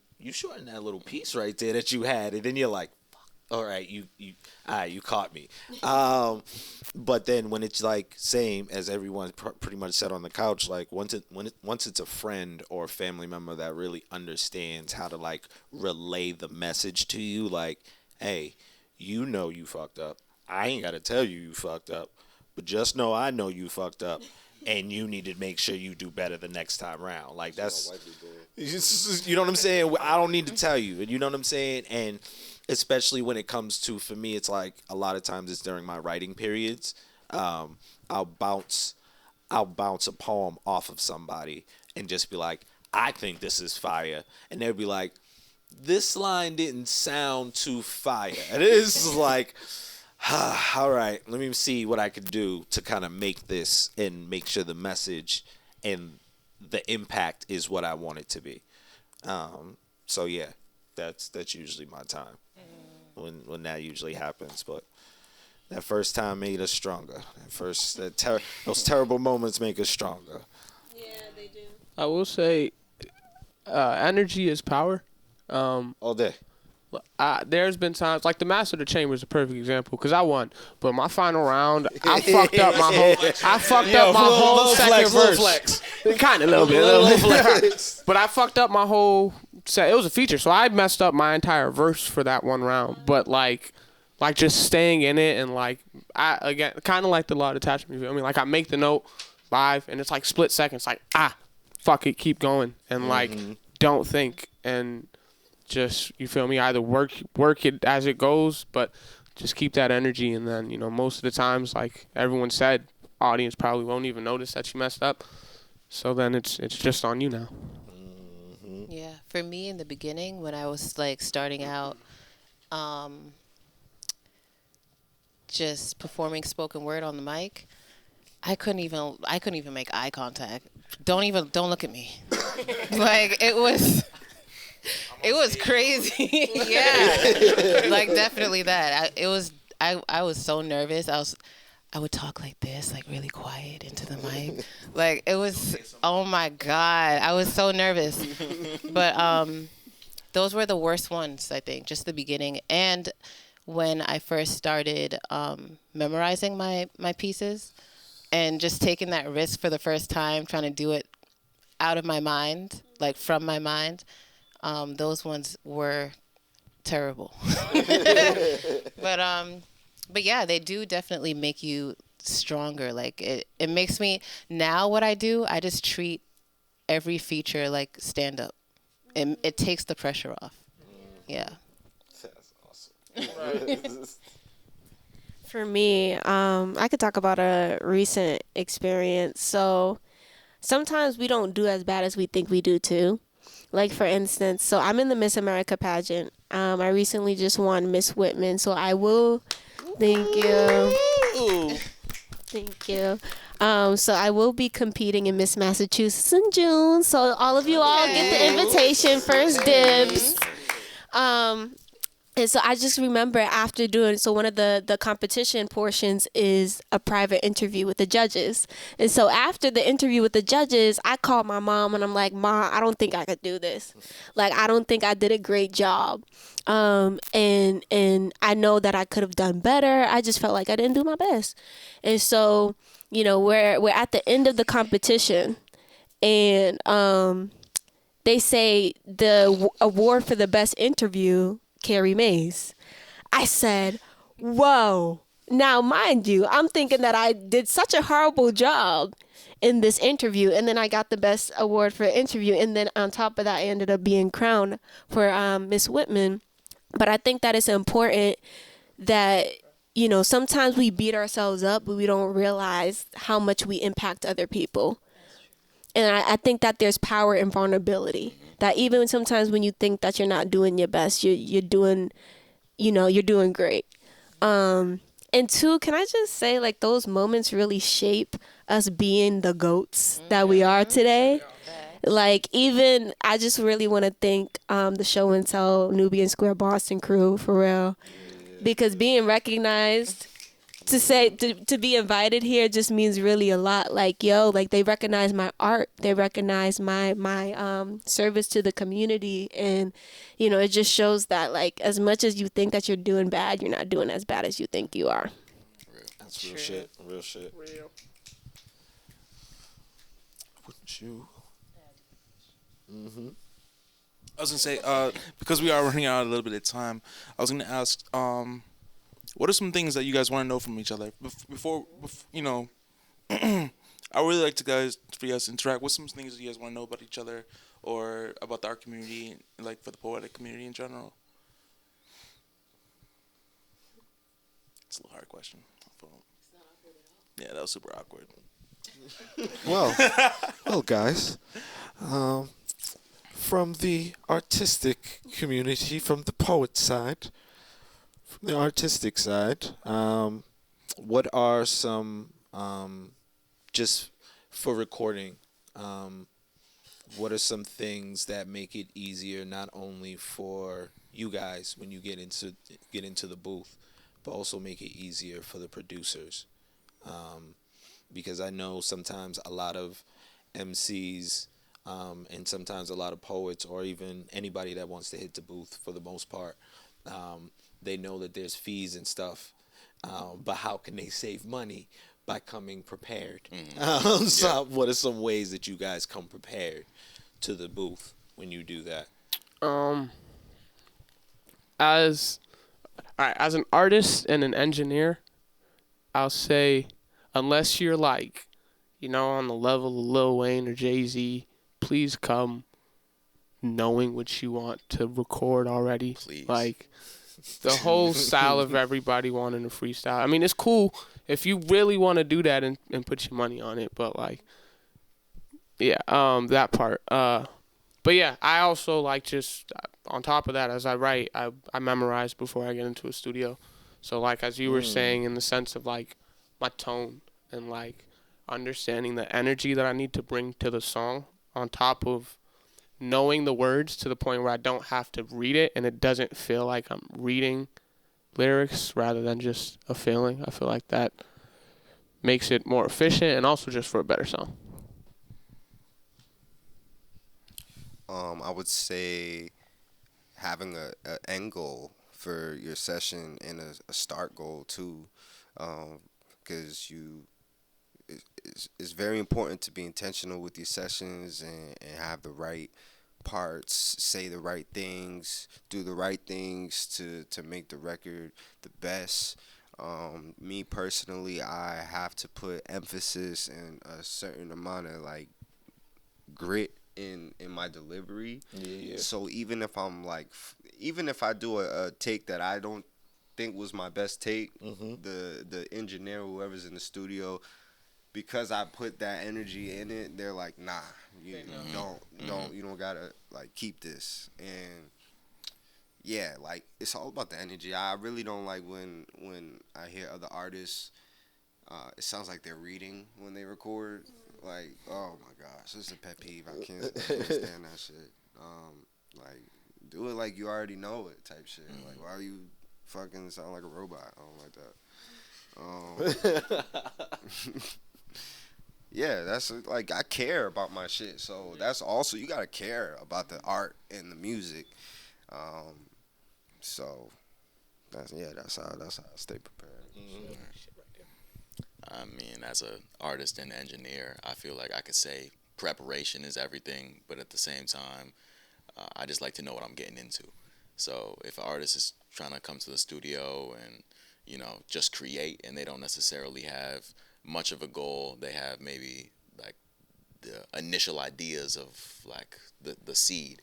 that little piece right there that you had, and then you're like, fuck, All right, you caught me. But then when it's like same as everyone pretty much said on the couch, like once it's a friend or a family member that really understands how to like relay the message to you, like, hey, you know you fucked up. I ain't gotta tell you fucked up, but just know I know you fucked up, and you need to make sure you do better the next time around. Like that's, you know what I'm saying? I don't need to tell you, and you know what I'm saying? And especially when it comes to, for me, it's like a lot of times it's during my writing periods. I'll bounce a poem off of somebody and just be like, I think this is fire, and they'll be like, this line didn't sound too fire. And it is like, all right, let me see what I could do to kind of make this and make sure the message and the impact is what I want it to be. So yeah, that's usually my time when that usually happens. But that first time made us stronger. Those terrible moments make us stronger. Yeah, they do. I will say, energy is power. All day. There's been times, like the Master of the Chamber is a perfect example, because I won, but my final round, I fucked up my whole second verse. Kind of a little bit. But I fucked up my whole set. It was a feature, so I messed up my entire verse for that one round. But like just staying in it, and like again, kind of like the law of attachment. You feel me? Like I make the note live, and it's like split seconds. Like fuck it, keep going, and like don't think and. Just, you feel me, either work it as it goes, but just keep that energy. And then, most of the times, like everyone said, audience probably won't even notice that you messed up. So then it's just on you now. Yeah, for me in the beginning when I was like starting out, just performing spoken word on the mic, I couldn't even make eye contact. Don't look at me. Like it was crazy. Yeah. Like definitely that. I was so nervous. I would talk like this, like really quiet into the mic. Like it was, oh my God. I was so nervous. But those were the worst ones, I think, just the beginning. And when I first started memorizing my pieces and just taking that risk for the first time, trying to do it out of my mind, like from my mind. Those ones were terrible. But yeah, they do definitely make you stronger. Like it makes me, now what I do, I just treat every feature like stand up. It takes the pressure off. Yeah. That's awesome. For me, I could talk about a recent experience. So sometimes we don't do as bad as we think we do too. Like, for instance, so I'm in the Miss America pageant. I recently just won Miss Whitman, so I will... Thank you. Thank you. So I will be competing in Miss Massachusetts in June. So all of you all get the invitation, first dibs. And so I just remember after doing, so one of the competition portions is a private interview with the judges. And so after the interview with the judges, I called my mom and I'm like, Ma, I don't think I could do this. Like, I don't think I did a great job. And I know that I could have done better. I just felt like I didn't do my best. And so, we're at the end of the competition and they say the award for the best interview, Carrie Mays. I said, whoa. Now, mind you, I'm thinking that I did such a horrible job in this interview, and then I got the best award for interview, and then on top of that, I ended up being crowned for Miss Whitman. But I think that it's important that, sometimes we beat ourselves up, but we don't realize how much we impact other people. And I think that there's power in vulnerability. That even sometimes when you think that you're not doing your best, you're doing great. And two, can I just say, like, those moments really shape us being the GOATs that we are today. Like, even, I just really want to thank the Show and Tell Nubian Square Boston crew, for real. Because being recognized to be invited here just means really a lot. Like, yo, like they recognize my art, they recognize my service to the community, and it just shows that, like, as much as you think that you're doing bad, you're not doing as bad as you think you are. That's real shit. Real shit. Real. Wouldn't you? I was gonna say, because we are running out a little bit of time, I was gonna ask, what are some things that you guys want to know from each other before I really like for you guys to interact. What's some things that you guys want to know about each other or about the art community, like for the poetic community in general? It's a little hard question. Yeah, that was super awkward. Well, guys, from the artistic community, from the poet side, from the artistic side, what are some, just for recording, what are some things that make it easier not only for you guys when you get into the booth, but also make it easier for the producers? Because I know sometimes a lot of MCs and sometimes a lot of poets or even anybody that wants to hit the booth for the most part, they know that there's fees and stuff, but how can they save money? By coming prepared. So what are some ways that you guys come prepared to the booth when you do that? As an artist and an engineer, I'll say, unless you're like, on the level of Lil Wayne or Jay-Z, please come knowing what you want to record already. Please. Like, the whole style of everybody wanting to freestyle. I mean, it's cool if you really want to do that and put your money on it, but like, yeah, that part. But yeah, I also like just on top of that, as I write, I memorize before I get into a studio. So like, as you were saying, in the sense of like my tone and like understanding the energy that I need to bring to the song, on top of knowing the words to the point where I don't have to read it and it doesn't feel like I'm reading lyrics rather than just a feeling. I feel like that makes it more efficient and also just for a better song. I would say having a end goal for your session and a start goal too, because it's very important to be intentional with your sessions and have the right parts, say the right things, do the right things to make the record the best. Me personally, I have to put emphasis and a certain amount of like grit in my delivery. Yeah. So even if I'm like, even if I do a take that I don't think was my best take, the engineer, whoever's in the studio, because I put that energy in it, they're like, nah, you don't gotta like keep this. And yeah, like it's all about the energy. I really don't like when I hear other artists, it sounds like they're reading when they record. Like, oh my gosh, this is a pet peeve. I can't stand that shit. Like, do it like you already know it type shit. Like, why you fucking sound like a robot? I don't like that. Yeah, that's like, I care about my shit. So that's also, you gotta care about the art and the music. So that's how I stay prepared. I mean, as an artist and engineer, I feel like I could say preparation is everything, but at the same time, I just like to know what I'm getting into. So if an artist is trying to come to the studio and, just create, and they don't necessarily have much of a goal, they have maybe like the initial ideas of like the seed.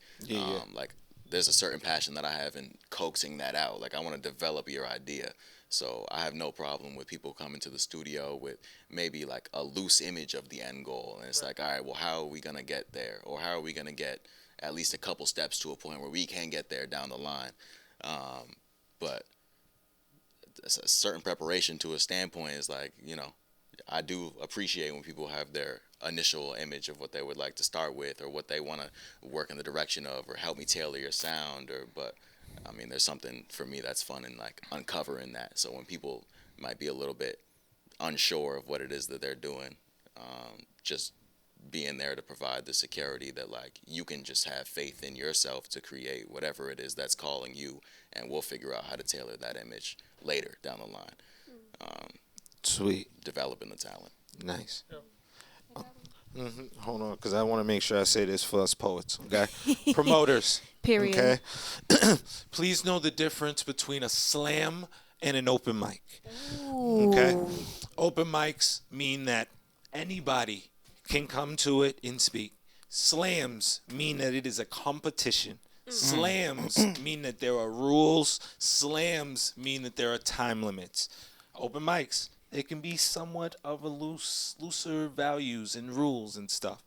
Like there's a certain passion that I have in coaxing that out. Like I want to develop your idea. So I have no problem with people coming to the studio with maybe like a loose image of the end goal. And it's like, all right, well, how are we going to get there? Or how are we going to get at least a couple steps to a point where we can get there down the line? But a certain preparation to a standpoint is like, I do appreciate when people have their initial image of what they would like to start with or what they want to work in the direction of or help me tailor your sound. But I mean, there's something for me that's fun in like uncovering that. So when people might be a little bit unsure of what it is that they're doing. Just being there to provide the security that like you can just have faith in yourself to create whatever it is that's calling you, and we'll figure out how to tailor that image later down the line. Sweet. Developing the talent. Nice. Hold on, because I want to make sure I say this for us poets, okay? Promoters. Period. Okay? Please know the difference between a slam and an open mic. Okay? Open mics mean that anybody can come to it and speak. Slams mean that it is a competition. Slams mean that there are rules. Slams mean that there are time limits. Open mics, it can be somewhat of a looser values and rules and stuff.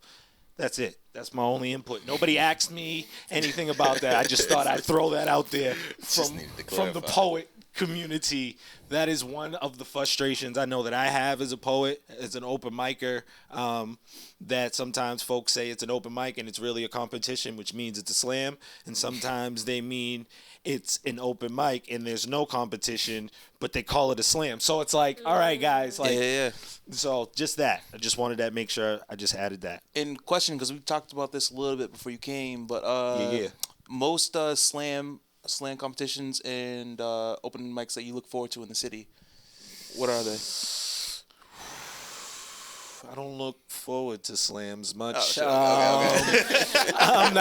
That's it. That's my only input. Nobody asked me anything about that. I just thought I'd throw that out there from the poet community. That is one of the frustrations I know that I have as a poet, as an open micer, that sometimes folks say it's an open mic and it's really a competition, which means it's a slam. And sometimes they mean it's an open mic and there's no competition, but they call it a slam. So it's like, all right, guys. Like, Yeah. So just that. I just wanted to make sure I just added that. In question, because we talked about this a little bit before you came, but Yeah. most slam competitions and open mics that you look forward to in the city, what are they? I don't look forward to slams much. Sure. Okay. I'm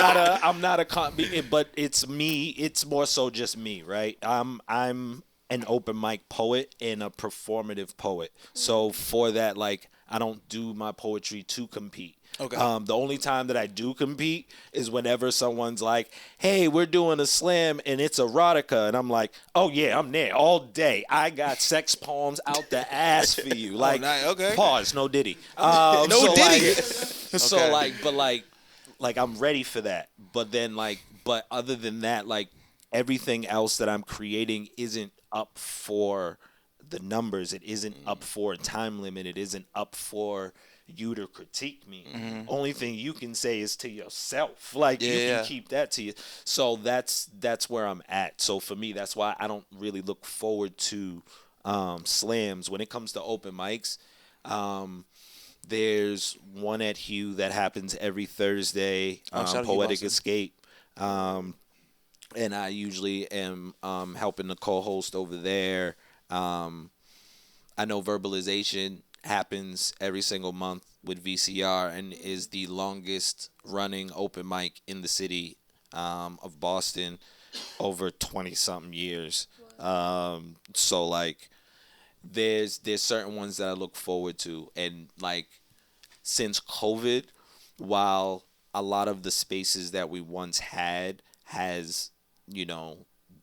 not a but it's me. It's more so just me, right? I'm an open mic poet and a performative poet. So for that, like, I don't do my poetry to compete. Okay. The only time that I do compete is whenever someone's like, hey, we're doing a slam and it's erotica. And I'm like, oh, yeah, I'm there all day. I got sex poems out the ass for you. Like, nice. Okay. Pause, no Diddy. No Diddy. So, Okay. like, I'm ready for that. But then, but other than that, like, everything else that I'm creating isn't up for the numbers. It isn't up for a time limit. It isn't up for you to critique me. Only thing you can say is to yourself. Like, you can keep that to you. So that's where I'm at. So for me, that's why I don't really look forward to slams. When it comes to open mics, there's one at Hugh that happens every Thursday, Poetic Escape. And I usually am helping the co-host over there. I know Verbalization happens every single month with VCR and is the longest running open mic in the city of Boston, over 20-something years. So, like, there's certain ones that I look forward to. And, like, since COVID, while a lot of the spaces that we once had has,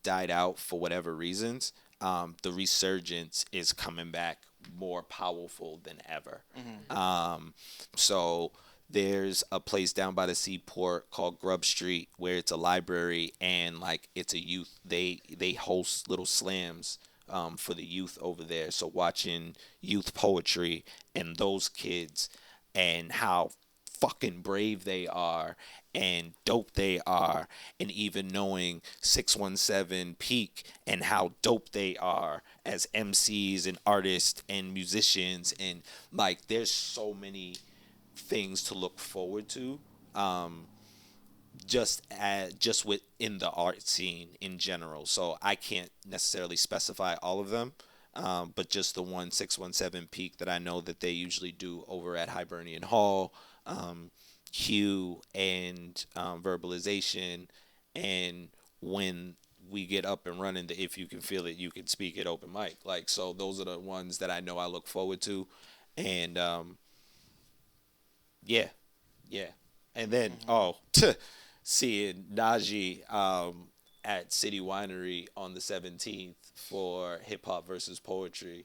died out for whatever reasons, the resurgence is coming back more powerful than ever. So there's a place down by the seaport called Grub Street where it's a library and, like, it's a youth. They host little slams for the youth over there. So watching youth poetry and those kids and how fucking brave they are and dope they are, and even knowing 617 Peak and how dope they are as MCs and artists and musicians, and, like, there's so many things to look forward to, just within the art scene in general. So I can't necessarily specify all of them, but just the one 617 Peak that I know that they usually do over at Hibernian Hall, Hue and Verbalization, and when we get up and running, the If You Can Feel It, You Can Speak It open mic. Like, so those are the ones that I know I look forward to. And yeah. And then seeing Najee at City Winery on the 17th for Hip Hop versus Poetry,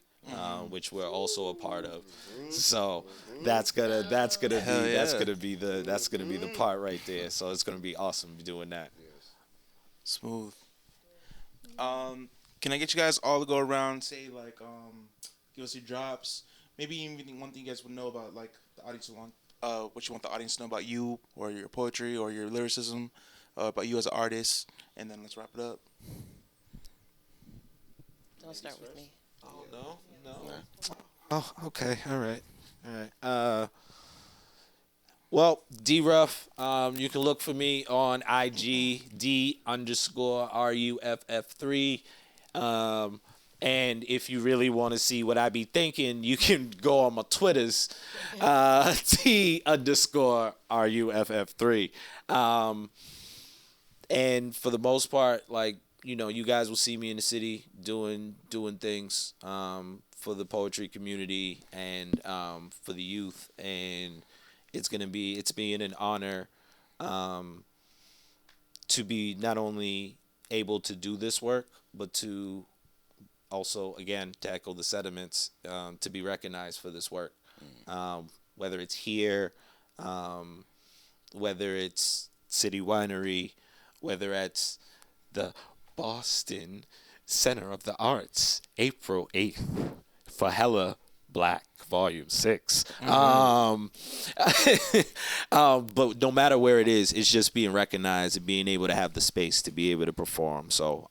which we're also a part of. So that's gonna be the part right there. So it's gonna be awesome doing that. Smooth. Can I get you guys all to go around, say, like, give us your drops? Maybe even one thing you guys would know about, like, the audience want, what you want the audience to know about you or your poetry or your lyricism, about you as an artist, and then let's wrap it up. Don't start with me. Oh no, no. Nah. Oh, okay. All right. All right. Well, D Ruff, you can look for me on IG, D_RUFF3. And if you really want to see what I be thinking, you can go on my Twitters, T_RUFF3. And for the most part, like, you guys will see me in the city doing things for the poetry community and for the youth, and it's being an honor to be not only able to do this work, but to also, again, to echo the sentiments, to be recognized for this work, whether it's here, whether it's City Winery, whether it's the Boston Center of the Arts, April 8th, for Hella Black, Volume 6. But no matter where it is, it's just being recognized and being able to have the space to be able to perform. So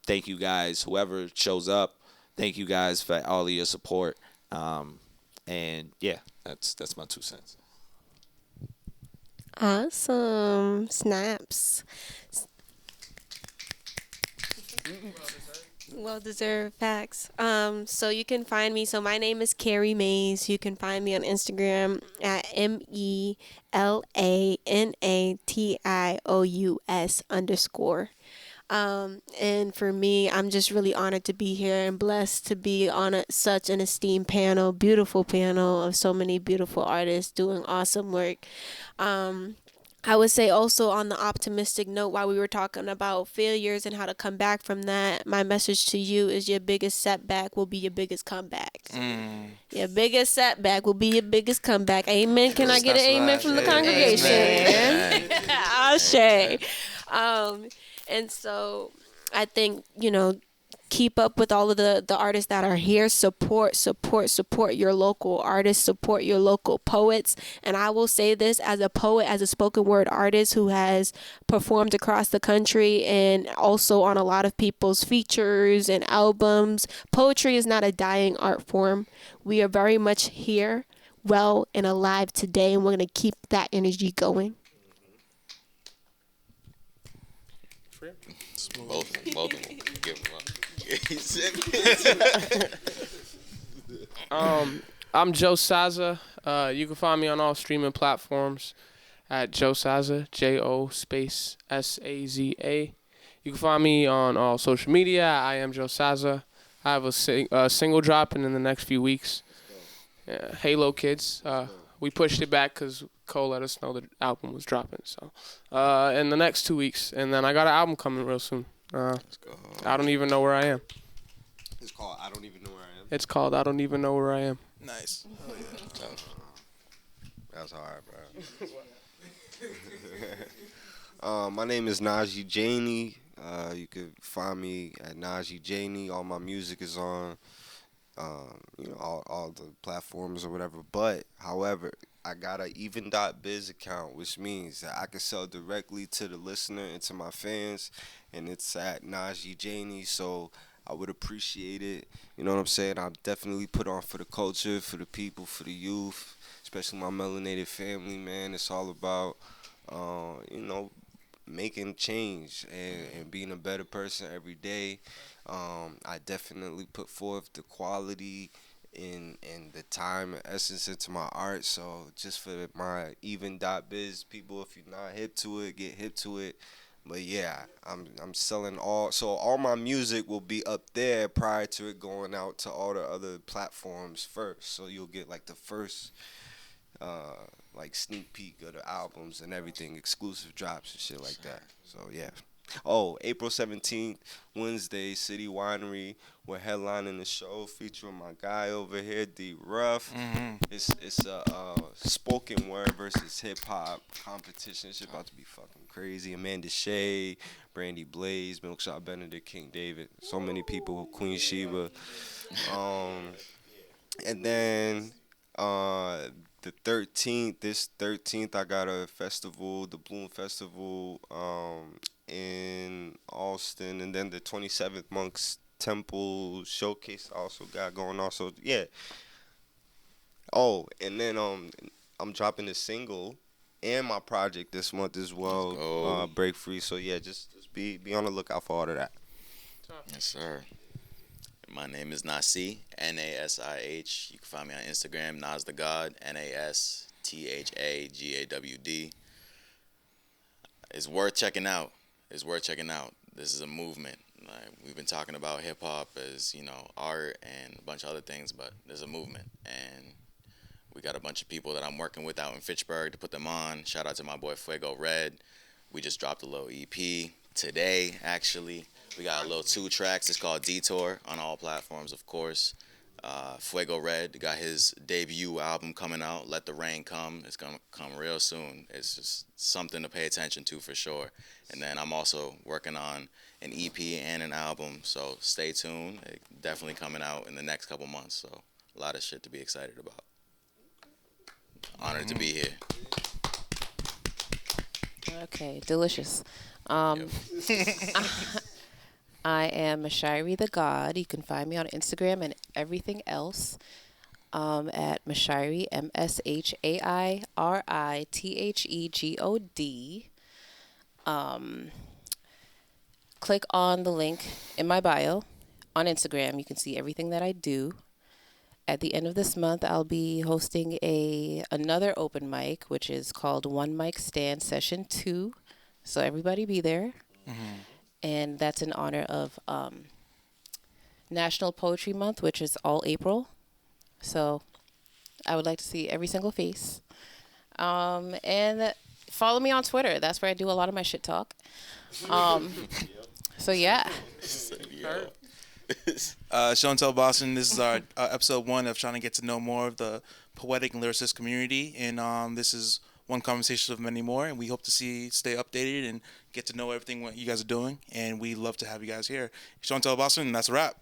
thank you guys, whoever shows up. Thank you guys for all of your support. And yeah, that's my 2 cents. Awesome. Snaps. Well deserved. Facts. So you can find me. So my name is Carrie Mays. You can find me on Instagram at MELANATIOUS_. And for me, I'm just really honored to be here and blessed to be on such an esteemed panel, beautiful panel of so many beautiful artists doing awesome work. I would say also on the optimistic note, while we were talking about failures and how to come back from that, my message to you is your biggest setback will be your biggest comeback. Your biggest setback will be your biggest comeback. Amen. Can I get an amen from the congregation? Ashe. And so I think, keep up with all of the artists that are here. Support your local artists, support your local poets. And I will say this as a poet, as a spoken word artist who has performed across the country and also on a lot of people's features and albums. Poetry is not a dying art form. We are very much here, well, and alive today, and we're going to keep that energy going. Both of them. Give them up. I'm Joe Saza. You can find me on all streaming platforms at Joe Saza, JO_SAZA. You can find me on all social media. I am Joe Saza. I have a single dropping in the next few weeks. Halo Kids. We pushed it back because Cole let us know the album was dropping. So in the next 2 weeks. And then I got an album coming real soon. Let's go. I don't even know where I am. It's called I Don't Even Know Where I Am. It's called I Don't Even Know Where I Am. Nice. Oh, yeah. That was hard, bro. My name is Najee Janey. You can find me at Najee Janey. All my music is on, all the platforms or whatever. But, however, I got a even.biz account, which means that I can sell directly to the listener and to my fans, and it's at Najee Janey. So I would appreciate it. You know what I'm saying? I definitely put on for the culture, for the people, for the youth, especially my melanated family, man. It's all about, making change and being a better person every day. I definitely put forth the quality and the time and essence into my art. So just for my even.biz people, if you're not hip to it, get hip to it. But yeah, I'm selling all my music will be up there prior to it going out to all the other platforms first. So you'll get like the first sneak peek of the albums and everything, exclusive drops and shit like that. So yeah. Oh, April 17th, Wednesday, City Winery. We're headlining the show featuring my guy over here, D Ruff. It's a spoken word versus hip hop competition. It's about to be fucking crazy. Amanda Shea, Brandy Blaze, Milkshot Benedict, King David. So many people, Queen Sheba. And then the 13th, this 13th, I got a festival, the Bloom Festival, in Austin, and then the 27th, Temple showcase I also got going on. So yeah. Oh, and then I'm dropping a single and my project this month as well. Break Free. So yeah, just be on the lookout for all of that. Yes, sir. My name is Nasih, Nasih. You can find me on Instagram, Nas the God, NASTHAGAWD. It's worth checking out. It's worth checking out. This is a movement. Like, we've been talking about hip hop as, art and a bunch of other things, but there's a movement. And we got a bunch of people that I'm working with out in Fitchburg to put them on. Shout out to my boy Fuego Red. We just dropped a little EP today, actually. We got a little 2 tracks. It's called Detour on all platforms, of course. Fuego Red got his debut album coming out, Let the Rain Come. It's going to come real soon. It's just something to pay attention to for sure. And then I'm also working on an EP and an album, so stay tuned. It definitely coming out in the next couple months, so a lot of shit to be excited about. Honored to be here. Okay, delicious. I am Mashiri the God. You can find me on Instagram and everything else at Mashiri, MSHAIRITHEGOD. Click on the link in my bio on Instagram. You can see everything that I do. At the end of this month, I'll be hosting another open mic, which is called One Mic Stand Session 2. So everybody be there. Mm-hmm. And that's in honor of National Poetry Month, which is all April. So I would like to see every single face. And follow me on Twitter. That's where I do a lot of my shit talk. So yeah. Show and Tell Boston. This is our episode 1 of trying to get to know more of the poetic and lyricist community, and this is one conversation of many more. And we hope to stay updated and get to know everything what you guys are doing. And we love to have you guys here. Show and Tell Boston. And that's a wrap.